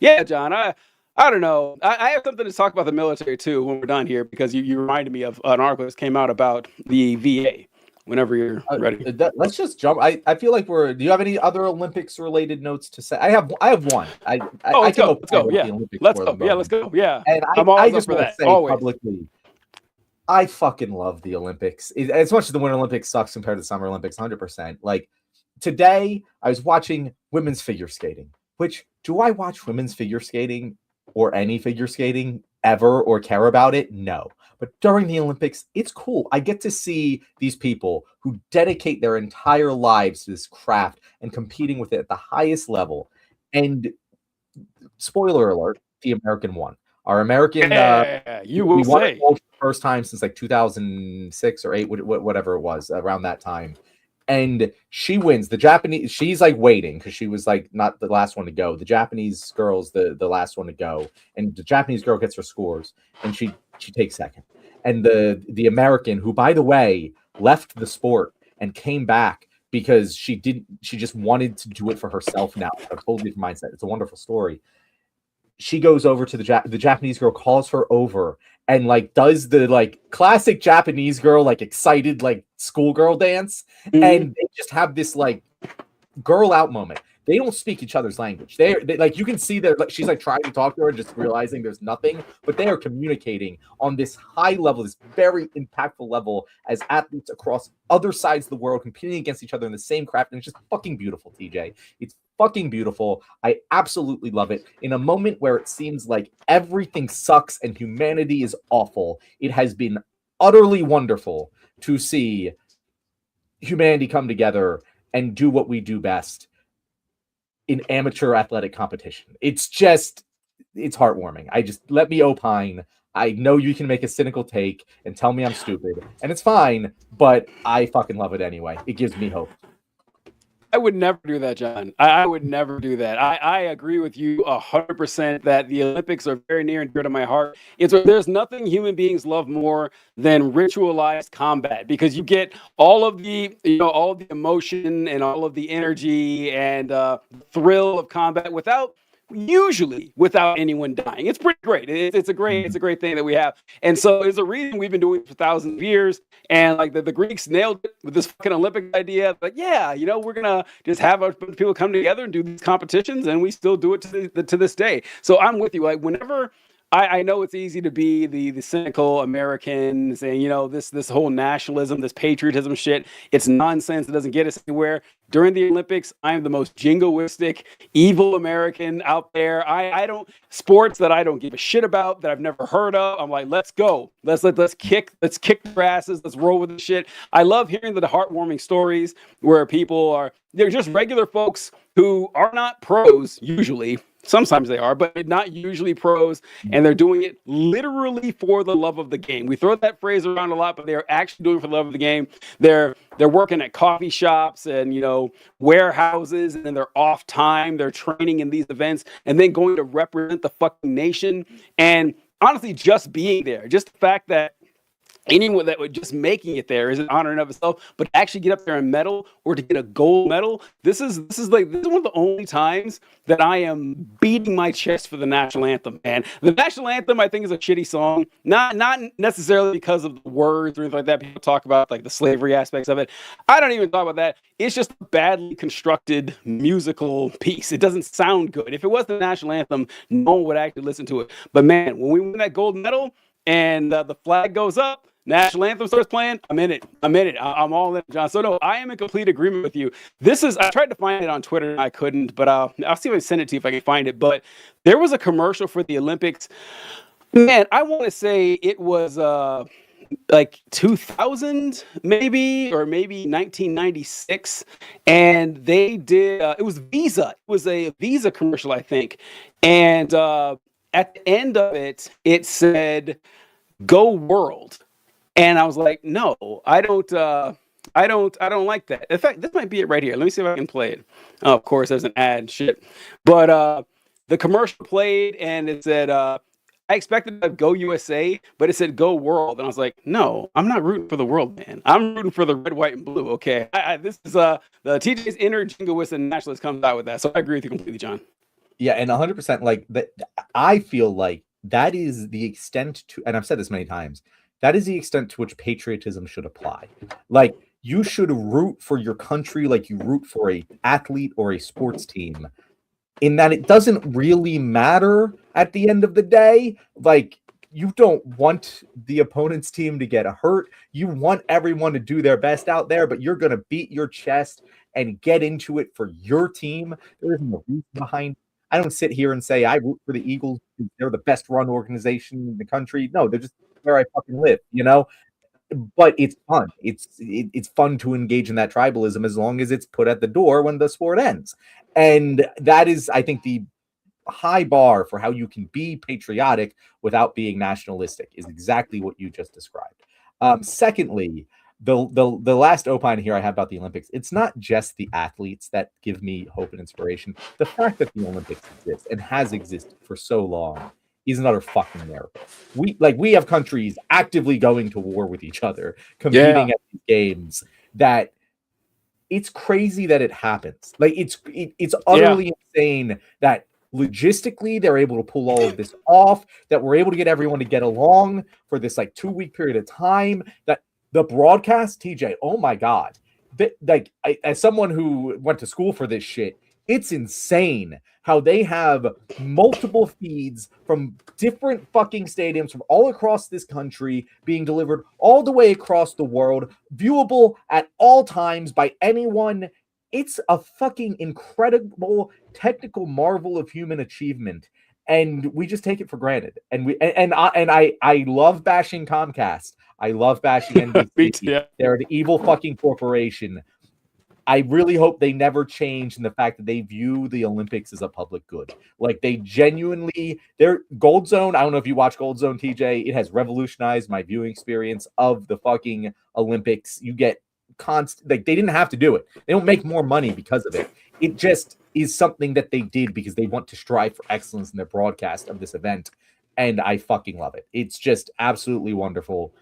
yeah, John, I don't know. I have something to talk about the military too when we're done here, because you reminded me of an article that came out about the VA. Whenever you're ready, let's just jump. I feel like do you have any other Olympics related notes to say? I have one. Let's go. Yeah, let's go. Yeah, and I'm always just up for that. Say publicly, I fucking love the Olympics. As much as the Winter Olympics sucks compared to the Summer Olympics, 100%. Like today, I was watching women's figure skating. Which, do I watch women's figure skating or any figure skating ever or care about it? No. But during the Olympics, it's cool. I get to see these people who dedicate their entire lives to this craft and competing with it at the highest level. And spoiler alert, the American won. Our American, you will won say, it for the first time since like 2006 or 8, whatever it was, around that time. And she wins. The Japanese, she's like waiting because she was like not the last one to go. The Japanese girl's the last one to go, and the Japanese girl gets her scores, and she takes second. And the American, who by the way left the sport and came back because she just wanted to do it for herself now. A totally different mindset. It's a wonderful story. She goes over to the Japanese girl, calls her over, and like does the like classic Japanese girl like excited like schoolgirl dance, and they just have this like girl out moment. They don't speak each other's language. They like, you can see that like, she's like trying to talk to her, just realizing there's nothing, but they are communicating on this high level, this very impactful level as athletes across other sides of the world competing against each other in the same craft. And it's just fucking beautiful, TJ. It's fucking beautiful. I absolutely love it. In a moment where it seems like everything sucks and humanity is awful, it has been utterly wonderful to see humanity come together and do what we do best in amateur athletic competition. It's heartwarming. Let me opine. I know you can make a cynical take and tell me I'm stupid, and it's fine, but I fucking love it anyway. It gives me hope. I would never do that, John. I would never do that. I agree with you 100% that the Olympics are very near and dear to my heart. There's nothing human beings love more than ritualized combat, because you get all of the all of the emotion and all of the energy and thrill of combat usually without anyone dying. It's pretty great. It's a great thing that we have. And so there's a reason we've been doing it for thousands of years. And like the Greeks nailed it with this fucking Olympic idea. Like, yeah, we're gonna just have a bunch of people come together and do these competitions, and we still do it to this day. So I'm with you. Like, whenever I know it's easy to be the cynical American saying, this whole nationalism, this patriotism shit, it's nonsense. It doesn't get us anywhere. During the Olympics, I am the most jingoistic, evil American out there. Sports that I don't give a shit about, that I've never heard of. I'm like, let's go. Let's kick their asses. Let's roll with the shit. I love hearing the heartwarming stories where they're just regular folks who are not pros usually. Sometimes they are, but not usually pros, and they're doing it literally for the love of the game. We throw that phrase around a lot, but they're actually doing it for the love of the game. They're working at coffee shops and warehouses, and then they're off time. They're training in these events, and then going to represent the fucking nation. And honestly, just being there, just the fact that anyone that would just making it there is an honor in of itself, but actually get up there and medal or to get a gold medal. This is one of the only times that I am beating my chest for the national anthem, man. The national anthem, I think, is a shitty song. Not necessarily because of the words or anything like that. People talk about like the slavery aspects of it. I don't even talk about that. It's just a badly constructed musical piece. It doesn't sound good. If it was the national anthem, no one would actually listen to it. But man, when we win that gold medal and the flag goes up, national anthem starts playing, I'm in it. I'm all in, John. So no, I am in complete agreement with you. I tried to find it on Twitter and I couldn't, but I'll see if I can send it to you if I can find it. But there was a commercial for the Olympics. Man, I want to say it was like 2000 maybe, or maybe 1996. And they did, it was Visa. It was a Visa commercial, I think. And at the end of it, it said, "Go World." And I was like, no, I don't like that. In fact, this might be it right here. Let me see if I can play it. Oh, of course, there's an ad, shit. But the commercial played and it said, I expected to Go USA, but it said Go World. And I was like, no, I'm not rooting for the world, man. I'm rooting for the red, white, and blue. Okay. This is the TJ's inner jingoist and nationalist comes out with that. So I agree with you completely, John. Yeah, and 100%. Like that, I feel like that is the extent to, and I've said this many times, that is the extent to which patriotism should apply. Like, you should root for your country like you root for an athlete or a sports team, in that it doesn't really matter at the end of the day. Like, you don't want the opponent's team to get hurt. You want everyone to do their best out there, but you're going to beat your chest and get into it for your team. There isn't a reason behind it. I don't sit here and say I root for the Eagles. They're the best run organization in the country. No, they're just where I fucking live, but it's fun. It's fun to engage in that tribalism as long as it's put at the door when the sport ends. And that is, I think, the high bar for how you can be patriotic without being nationalistic is exactly what you just described. Secondly, the last opine here I have about the Olympics, it's not just the athletes that give me hope and inspiration. The fact that the Olympics exists and has existed for so long is another fucking miracle. We have countries actively going to war with each other, competing at these games, that it's crazy that it happens. Like, it's utterly insane that logistically they're able to pull all of this off, that we're able to get everyone to get along for this like 2-week period of time, that the broadcast, TJ, oh my God. As someone who went to school for this shit, it's insane how they have multiple feeds from different fucking stadiums from all across this country being delivered all the way across the world, viewable at all times by anyone. It's a fucking incredible technical marvel of human achievement, and we just take it for granted. And I love bashing Comcast. I love bashing NBC. They're an evil fucking corporation. I really hope they never change in the fact that they view the Olympics as a public good. Like, they genuinely, their Gold Zone, I don't know if you watch Gold Zone, TJ, it has revolutionized my viewing experience of the fucking Olympics. You get like they didn't have to do it. They don't make more money because of it. It just is something that they did because they want to strive for excellence in their broadcast of this event. And I fucking love it. It's just absolutely wonderful.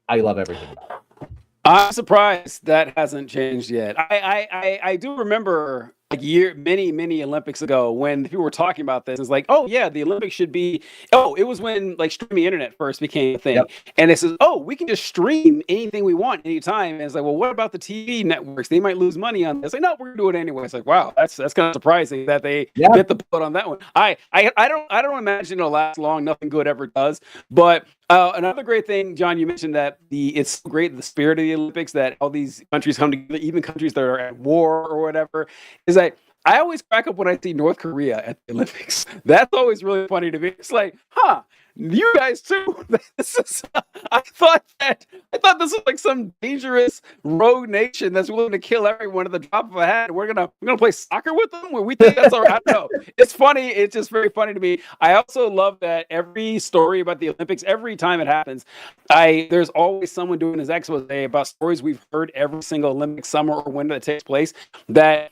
I love everything about it. I'm surprised that hasn't changed yet. I do remember like many Olympics ago when people were talking about this. It's like, oh yeah, the Olympics should be. Oh, it was when like streaming internet first became a thing, and it says, oh, we can just stream anything we want anytime. And it's like, well, what about the TV networks? They might lose money on this. Like, no, we're gonna do it anyway. It's like, wow, that's kind of surprising that they bit the bullet on that one. I don't imagine it'll last long. Nothing good ever does. But another great thing, John, you mentioned that it's great the spirit of the Olympics that all these countries come together, even countries that are at war or whatever. Is that I always crack up when I see North Korea at the Olympics. That's always really funny to me. It's like, you guys too. I thought this was like some dangerous rogue nation that's willing to kill everyone at the drop of a hat. We're gonna play soccer with them. Where we think that's all right. I don't know. It's funny. It's just very funny to me. I also love that every story about the Olympics, every time it happens, there's always someone doing his expose about stories we've heard every single Olympic summer or winter that takes place. That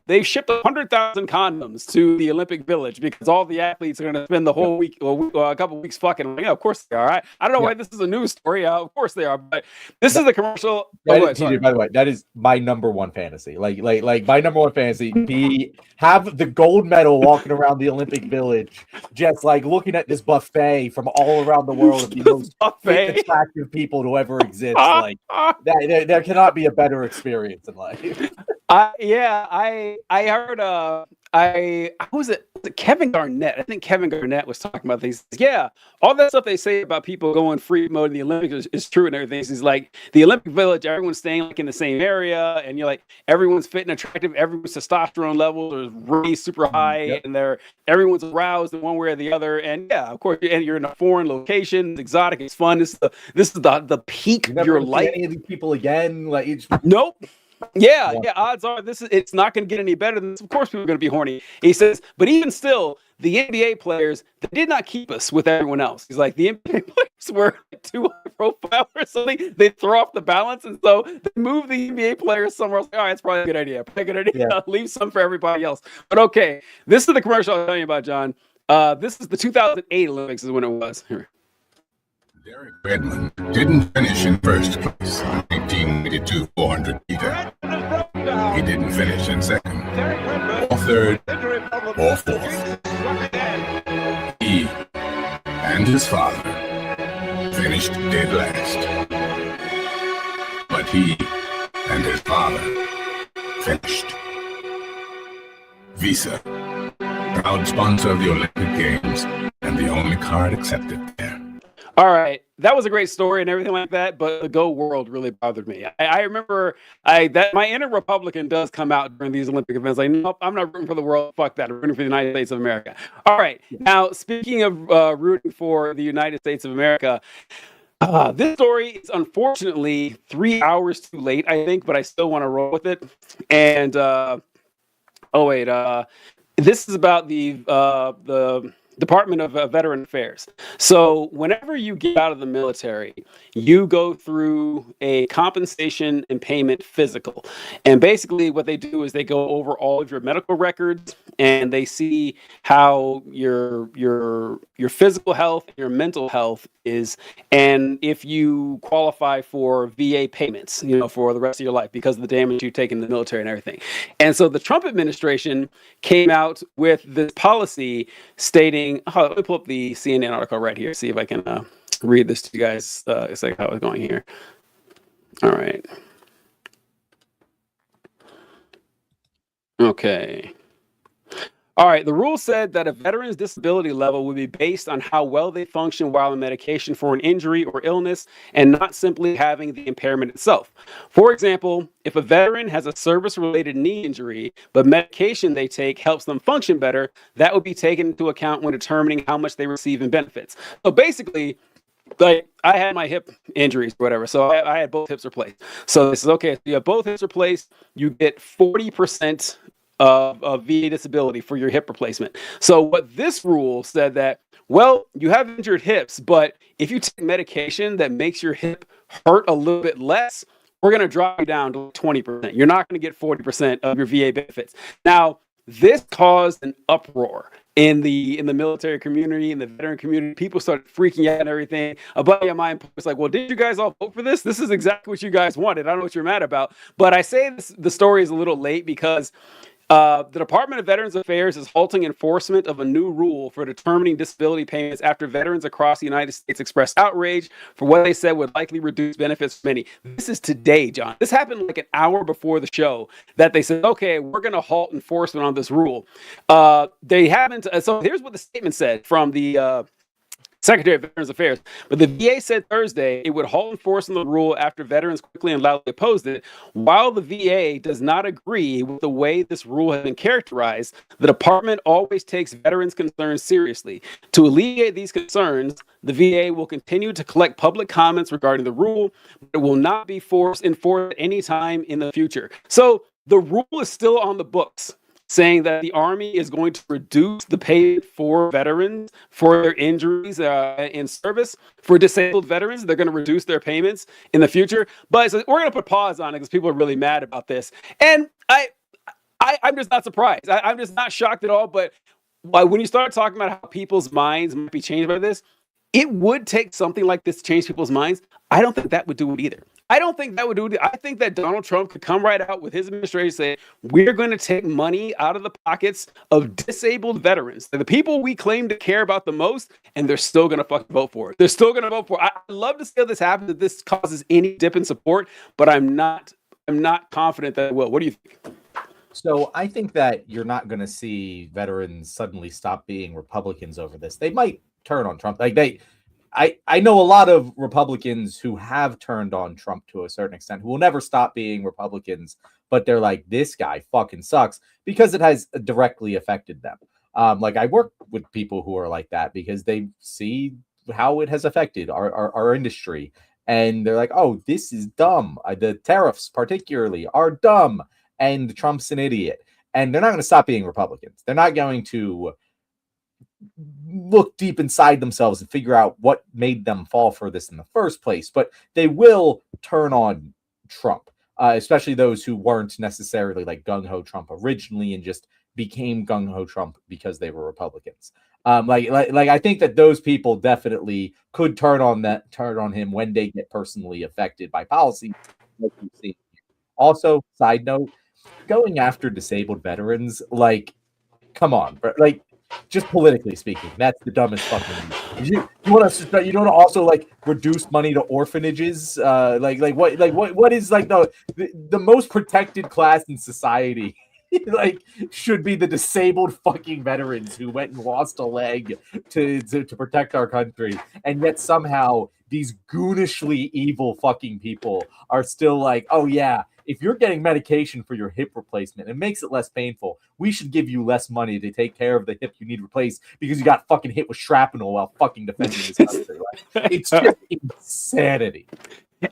they've shipped 100,000 condoms to the Olympic Village because all the athletes are going to spend the whole week or a couple of weeks fucking. Yeah, of course they are. I don't know why this is a news story. Of course they are. But this is the commercial. By the way, that is my number one fantasy. Like my number one fantasy. Have the gold medal walking around the Olympic Village, just like looking at this buffet from all around the world of the most attractive people to ever exist. Like that, there cannot be a better experience in life. I heard who was it? Was it Kevin Garnett? I think Kevin Garnett was talking about these. Yeah, all that stuff they say about people going free mode in the Olympics is true and everything. He's like the Olympic Village, everyone's staying like in the same area, and you're like everyone's fit and attractive, everyone's testosterone levels are really super high, and everyone's aroused in one way or the other. And yeah, of course, and you're in a foreign location, it's exotic, it's fun. This is the peak of your life. Any of these people again? Nope. Yeah. Odds are it's not going to get any better than this. Of course, people are going to be horny. He says, but even still, the NBA players, they did not keep us with everyone else. He's like, the NBA players were too high profile or something. They throw off the balance, and so they move the NBA players somewhere else. All right, that's probably a good idea. Yeah. Leave some for everybody else. But okay, this is the commercial I was telling you about, John. This is the 2008 Olympics is when it was. Here. Derek Redmond didn't finish in first place in 1982 400 meter. He didn't finish in second, or third, or fourth. He and his father finished dead last. But he and his father finished. Visa, proud sponsor of the Olympic Games and the only card accepted there. All right, that was a great story and everything like that, but the Go World really bothered me. I remember that my inner Republican does come out during these Olympic events. Like, nope, I'm not rooting for the world. Fuck that. I'm rooting for the United States of America. All right, now speaking of rooting for the United States of America, this story is unfortunately 3 hours too late, I think, but I still want to roll with it. And this is about the Department of Veteran Affairs. So whenever you get out of the military, you go through a compensation and payment physical. And basically what they do is they go over all of your medical records and they see how your physical health, your mental health is, and if you qualify for VA payments, for the rest of your life because of the damage you take in the military and everything. And so the Trump administration came out with this policy stating, let me pull up the CNN article right here, see if I can read this to you guys. It's like how it's going here. All right. Okay. All right, the rule said that a veteran's disability level would be based on how well they function while on medication for an injury or illness and not simply having the impairment itself. For example, if a veteran has a service-related knee injury, but medication they take helps them function better, that would be taken into account when determining how much they receive in benefits. So basically, like I had my hip injuries or whatever, so I had both hips replaced. So this is okay. So you have both hips replaced, you get 40% of VA disability for your hip replacement. So what this rule said that, well, you have injured hips, but if you take medication that makes your hip hurt a little bit less, we're going to drop you down to 20%. You're not going to get 40% of your VA benefits. Now, this caused an uproar in the military community, in the veteran community. People started freaking out and everything. A buddy of mine was like, well, did you guys all vote for this? This is exactly what you guys wanted. I don't know what you're mad about. But I say the story is a little late because the Department of Veterans Affairs is halting enforcement of a new rule for determining disability payments after veterans across the United States expressed outrage for what they said would likely reduce benefits for many. This is today, John. This happened like an hour before the show that they said, okay, we're going to halt enforcement on this rule. They haven't. So here's what the statement said from the Secretary of Veterans Affairs. But the VA said Thursday it would halt enforcing the rule after veterans quickly and loudly opposed it. While the VA does not agree with the way this rule has been characterized, the department always takes veterans' concerns seriously. To alleviate these concerns, the VA will continue to collect public comments regarding the rule, but it will not be enforced at any time in the future. So the rule is still on the books, saying that the Army is going to reduce the payment for veterans for their injuries in service. For disabled veterans, they're going to reduce their payments in the future. But so we're going to put pause on it because people are really mad about this. And I'm just not surprised. I'm just not shocked at all. But when you start talking about how people's minds might be changed by this, it would take something like this to change people's minds. I don't think that would do it either. I don't think that would do it. I think that Donald Trump could come right out with his administration saying, we're going to take money out of the pockets of disabled veterans, the people we claim to care about the most, and they're still going to fucking vote for it. They're still going to vote for it. I'd love to see how this happens, if this causes any dip in support, but I'm not confident that it will. What do you think? So I think that you're not going to see veterans suddenly stop being Republicans over this. They might turn on Trump. I know a lot of Republicans who have turned on Trump to a certain extent, who will never stop being Republicans, but they're like, this guy fucking sucks, because it has directly affected them. Like I work with people who are like that because they see how it has affected our industry. And they're like, oh, this is dumb. The tariffs particularly are dumb. And Trump's an idiot. And they're not going to stop being Republicans. They're not going to look deep inside themselves and figure out what made them fall for this in the first place. But they will turn on Trump, especially those who weren't necessarily like gung-ho Trump originally and just became gung-ho Trump because they were Republicans. Like I think that those people definitely could turn on him when they get personally affected by policy. Like we've seen. Also, side note, going after disabled veterans, like, come on, bro. Like, just politically speaking, that's the dumbest fucking. You want to also like reduce money to orphanages? What is like the most protected class in society? Like, should be the disabled fucking veterans who went and lost a leg to protect our country, and yet somehow these goonishly evil fucking people are still like, oh yeah, if you're getting medication for your hip replacement, it makes it less painful. We should give you less money to take care of the hip you need replaced because you got fucking hit with shrapnel while fucking defending this country. Like, it's just insanity.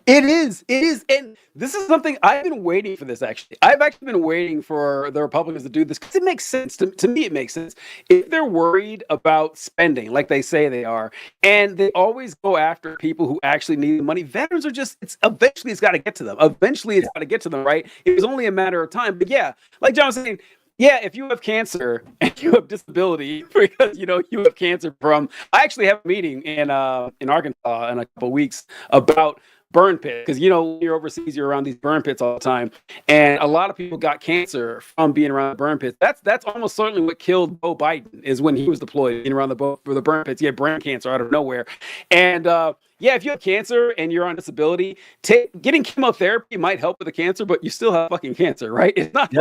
It is. And this is something I've been waiting for this, actually. I've actually been waiting for the Republicans to do this because it makes sense. To me, it makes sense. If they're worried about spending, like they say they are, and they always go after people who actually need the money, veterans are just, eventually it's got to get to them. Eventually it's got to get to them, right? It was only a matter of time. But yeah, like John was saying, yeah, if you have cancer and you have disability because, you have cancer I actually have a meeting in Arkansas in a couple of weeks about burn pit, because when you're overseas, you're around these burn pits all the time, and a lot of people got cancer from being around burn pits. That's almost certainly what killed Joe Biden, is when he was deployed being around the burn pits. He had brain cancer out of nowhere, and yeah, if you have cancer and you're on disability, getting chemotherapy might help with the cancer, but you still have fucking cancer, right? It's not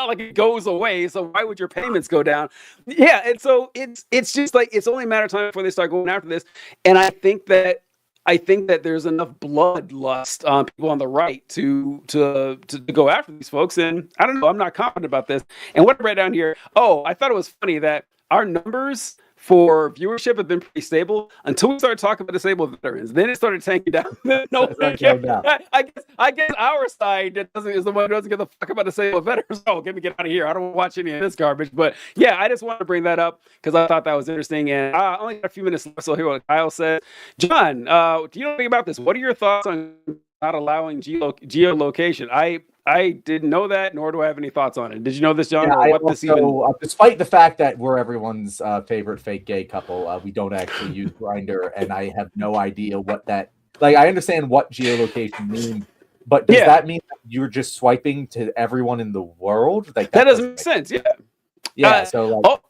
like it goes away. So why would your payments go down? Yeah, and so it's just like it's only a matter of time before they start going after this, and I think that there's enough bloodlust on people on the right to go after these folks. And I don't know, I'm not confident about this. And what I read down here, I thought it was funny that our numbers for viewership have been pretty stable until we started talking about disabled veterans. Then it started tanking down. I guess our side is the one who doesn't give a fuck about disabled veterans. Oh, get out of here. I don't watch any of this garbage. But yeah, I just wanted to bring that up because I thought that was interesting. And I only got a few minutes left, so hear what Kyle said. John, do you know anything about this? What are your thoughts on not allowing geolocation. I didn't know that, nor do I have any thoughts on it. Did you know this, John? Yeah, Or what this even? Despite the fact that we're everyone's favorite fake gay couple, we don't actually use Grindr, and I have no idea what that. Like, I understand what geolocation means, but does that mean that you're just swiping to everyone in the world? Like that doesn't make sense. Yeah. Yeah. So like,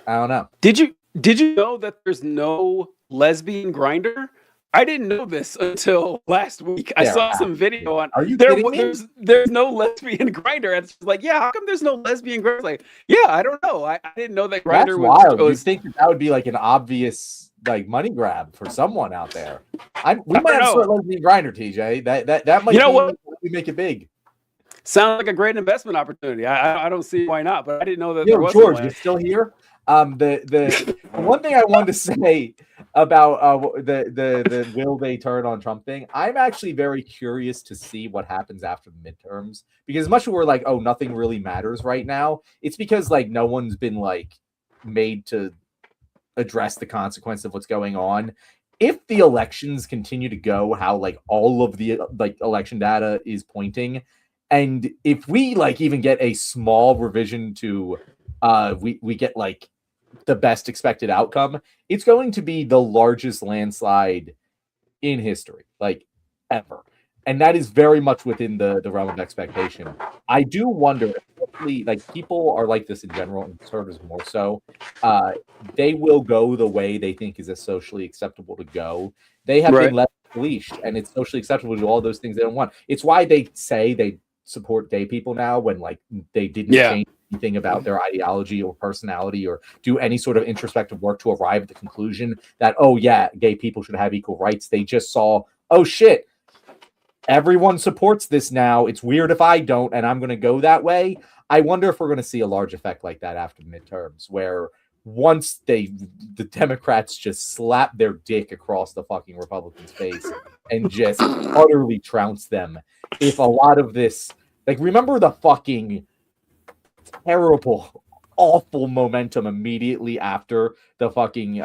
I don't know. Did you know that there's no lesbian Grindr? I didn't know this until last week. I saw some video on. Are you kidding me? There's no lesbian Grindr. It's just like, yeah, how come there's no lesbian Grindr? Like, yeah, I don't know. I didn't know that Grindr was. Wild. You think that would be like an obvious like money grab for someone out there? We might have to start lesbian Grindr, TJ. That might. You know what? We make it big. Sounds like a great investment opportunity. I don't see why not, but I didn't know that. Yo, George, you're still here? The one thing I wanted to say about the will they turn on Trump thing, I'm actually very curious to see what happens after the midterms, because as much as we're like, oh, nothing really matters right now, it's because like no one's been like made to address the consequence of what's going on. If the elections continue to go how like all of the like election data is pointing, and if we like even get a small revision to we get like the best expected outcome, it's going to be the largest landslide in history, like ever. And that is very much within the realm of expectation. I do wonder, like people are like this in general, and conservatives more so, they will go the way they think is socially acceptable to go. They have been left leashed, and it's socially acceptable to do all those things they don't want. It's why they say they support gay people now when like they didn't change anything about their ideology or personality or do any sort of introspective work to arrive at the conclusion that, oh yeah, gay people should have equal rights. They just saw, oh shit, everyone supports this now. It's weird if I don't, and I'm going to go that way. I wonder if we're going to see a large effect like that after the midterms, where once the Democrats just slap their dick across the fucking Republicans' face and just utterly trounce them. If a lot of this, like, remember the fucking terrible, awful momentum immediately after the fucking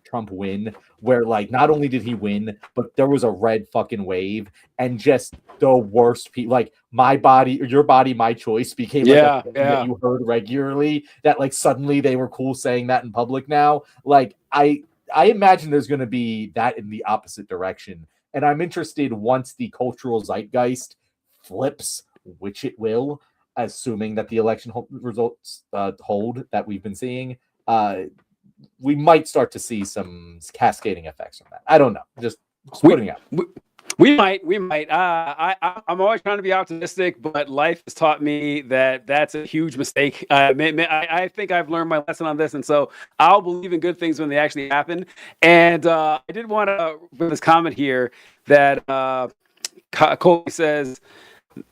Trump win, where like not only did he win, but there was a red fucking wave, and just the worst people, like my body, your body, my choice became like a thing that you heard regularly. That like suddenly they were cool saying that in public now. Like I imagine there's going to be that in the opposite direction, and I'm interested once the cultural zeitgeist flips, which it will, assuming that the election results hold that we've been seeing, we might start to see some cascading effects from that. I don't know. Just putting it out. We might. I'm always trying to be optimistic, but life has taught me that that's a huge mistake. I think I've learned my lesson on this, and so I'll believe in good things when they actually happen. And I did want to put this comment here that Colby says,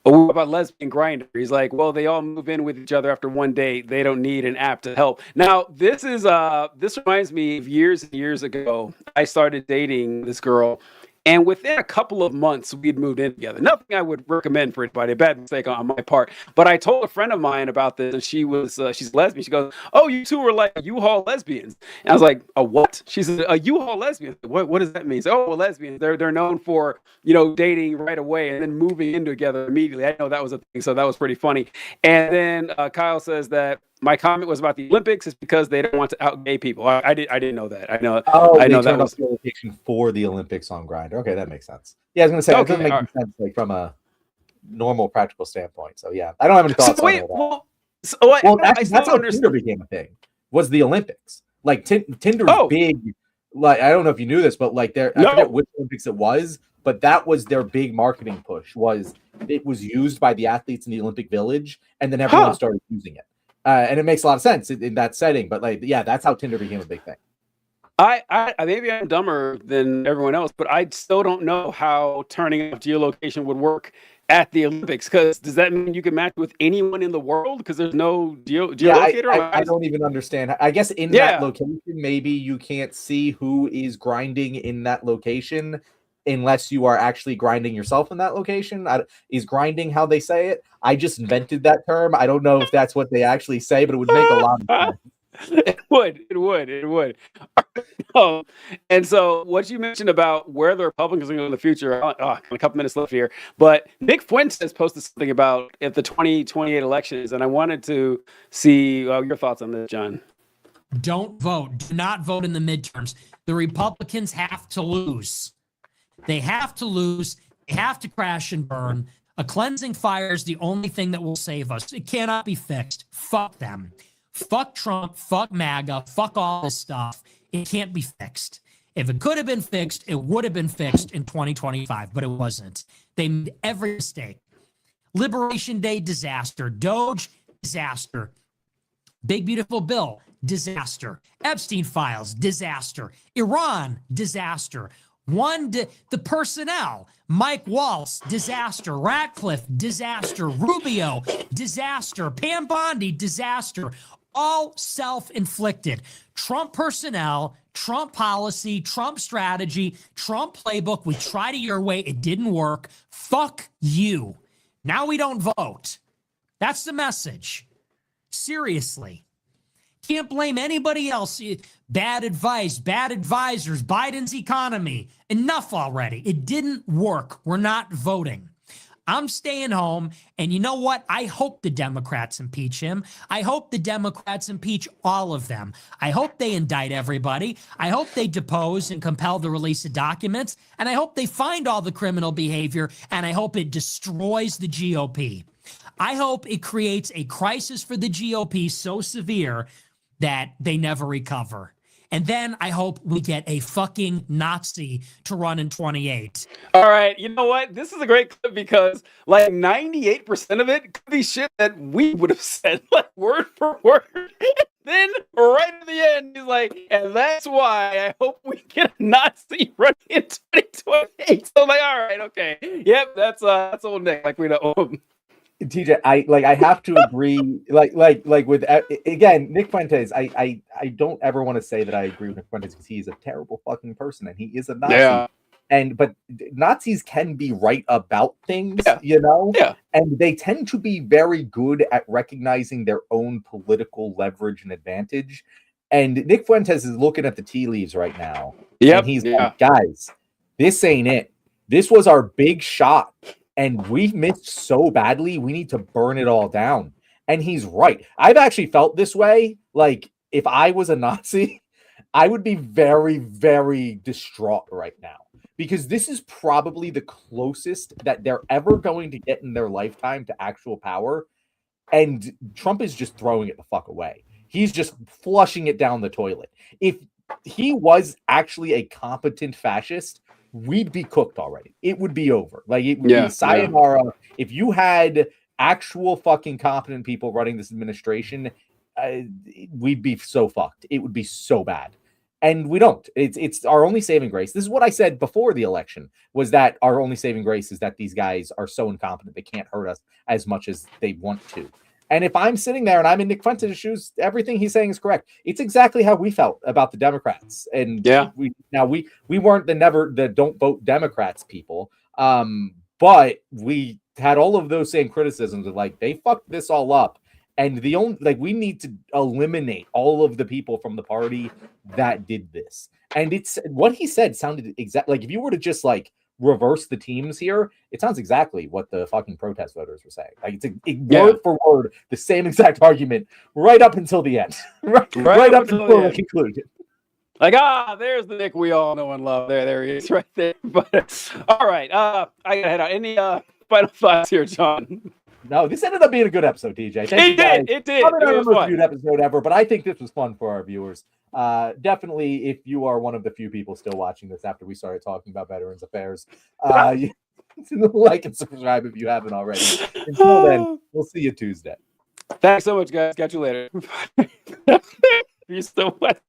what about lesbian Grindr? He's like, well, they all move in with each other after one date. They don't need an app to help. Now, this reminds me of years and years ago. I started dating this girl, and within a couple of months, we'd moved in together. Nothing I would recommend for anybody, a bad mistake on my part. But I told a friend of mine about this, and she's lesbian. She goes, oh, you two are like U-Haul lesbians. And I was like, a what? She said, a U-Haul lesbian. What does that mean? So, oh, well, lesbians, they're known for, dating right away and then moving in together immediately. I know that was a thing, so that was pretty funny. And then Kyle says that my comment was about the Olympics is because they don't want to out gay people. I didn't know that. I know that was the location for the Olympics on Grindr. Okay, that makes sense. Yeah, I was going to say, it doesn't make any sense like from a normal practical standpoint. So yeah, I don't have any thoughts on that. That's how Tinder became a thing. Was the Olympics like Tinder's big? Like I don't know if you knew this, but like I forget which Olympics it was, but that was their big marketing push. It was used by the athletes in the Olympic Village, and then everyone started using it. And it makes a lot of sense in that setting, but like, yeah, that's how Tinder became a big thing. I maybe I'm dumber than everyone else, but I still don't know how turning off geolocation would work at the Olympics. Because does that mean you can match with anyone in the world? Because there's no geolocator. I don't even understand. I guess in that location, maybe you can't see who is grinding in that location, unless you are actually grinding yourself in that location. Is grinding how they say it? I just invented that term. I don't know if that's what they actually say, but it would make a lot of sense. It would. Um, and so what you mentioned about where the Republicans are going in the future, a couple minutes left here, but Nick Fuentes posted something about at the 2028 elections, and I wanted to see your thoughts on this, John. Don't vote. Do not vote in the midterms. The Republicans have to lose. They have to lose. They have to crash and burn. A cleansing fire is the only thing that will save us. It cannot be fixed. Fuck them. Fuck Trump. Fuck MAGA. Fuck all this stuff. It can't be fixed. If it could have been fixed, it would have been fixed in 2025, but it wasn't. They made every mistake. Liberation Day, disaster. Doge, disaster. Big Beautiful Bill, disaster. Epstein files, disaster. Iran, disaster. The personnel, Mike Waltz, disaster. Ratcliffe, disaster. Rubio, disaster. Pam Bondi, disaster. All self-inflicted. Trump personnel, Trump policy, Trump strategy, Trump playbook. We tried it your way. It didn't work. Fuck you. Now we don't vote. That's the message. Seriously. Can't blame anybody else. Bad advice, bad advisors, Biden's economy. Enough already. It didn't work. We're not voting. I'm staying home. And you know what? I hope the Democrats impeach him. I hope the Democrats impeach all of them. I hope they indict everybody. I hope they depose and compel the release of documents. And I hope they find all the criminal behavior. And I hope it destroys the GOP. I hope it creates a crisis for the GOP so severe that they never recover. And then I hope we get a fucking Nazi to run in 28. All right. You know what? This is a great clip because like 98% of it could be shit that we would have said, like word for word. Then right at the end, he's like, and that's why I hope we get a Nazi running in 2028. So I'm like, all right, okay. Yep, that's old Nick. Like we know him. TJ, I have to agree. Like with again, Nick Fuentes. I don't ever want to say that I agree with Nick Fuentes because he's a terrible fucking person and he is a Nazi. Yeah. But Nazis can be right about things, Yeah. you know. Yeah. And they tend to be very good at recognizing their own political leverage and advantage. And Nick Fuentes is looking at the tea leaves right now. Yep. And he's like, guys, this ain't it. This was our big shot. And we missed so badly, we need to burn it all down. And he's right. I've actually felt this way. Like, if I was a Nazi, I would be very, very distraught right now. Because this is probably the closest that they're ever going to get in their lifetime to actual power. And Trump is just throwing it the fuck away. He's just flushing it down the toilet. If he was actually a competent fascist, we'd be cooked already. It would be over. Like it would be sayonara. Yeah. If you had actual fucking competent people running this administration, we'd be so fucked. It would be so bad. And we don't. It's our only saving grace. This is what I said before the election, was that our only saving grace is that these guys are so incompetent they can't hurt us as much as they want to. And if I'm sitting there and I'm in Nick Fuentes' shoes, everything he's saying is correct. It's exactly how we felt about the Democrats. And we weren't the don't vote Democrats people. But we had all of those same criticisms of like, they fucked this all up. And we need to eliminate all of the people from the party that did this. And it's what he said sounded exactly like if you were to just like reverse the teams here, it sounds exactly what the fucking protest voters were saying. Like it's word for word the same exact argument right up until the end. right up until the conclusion. Like, there's the Nick we all know and love. There he is right there. But all right. I gotta head out. Any final thoughts here, John? No, this ended up being a good episode, TJ. It did. Probably not a reviewed episode ever, but I think this was fun for our viewers. Definitely, if you are one of the few people still watching this after we started talking about Veterans Affairs, like and subscribe if you haven't already. Until then, we'll see you Tuesday. Thanks so much, guys. Catch you later. Peace so much.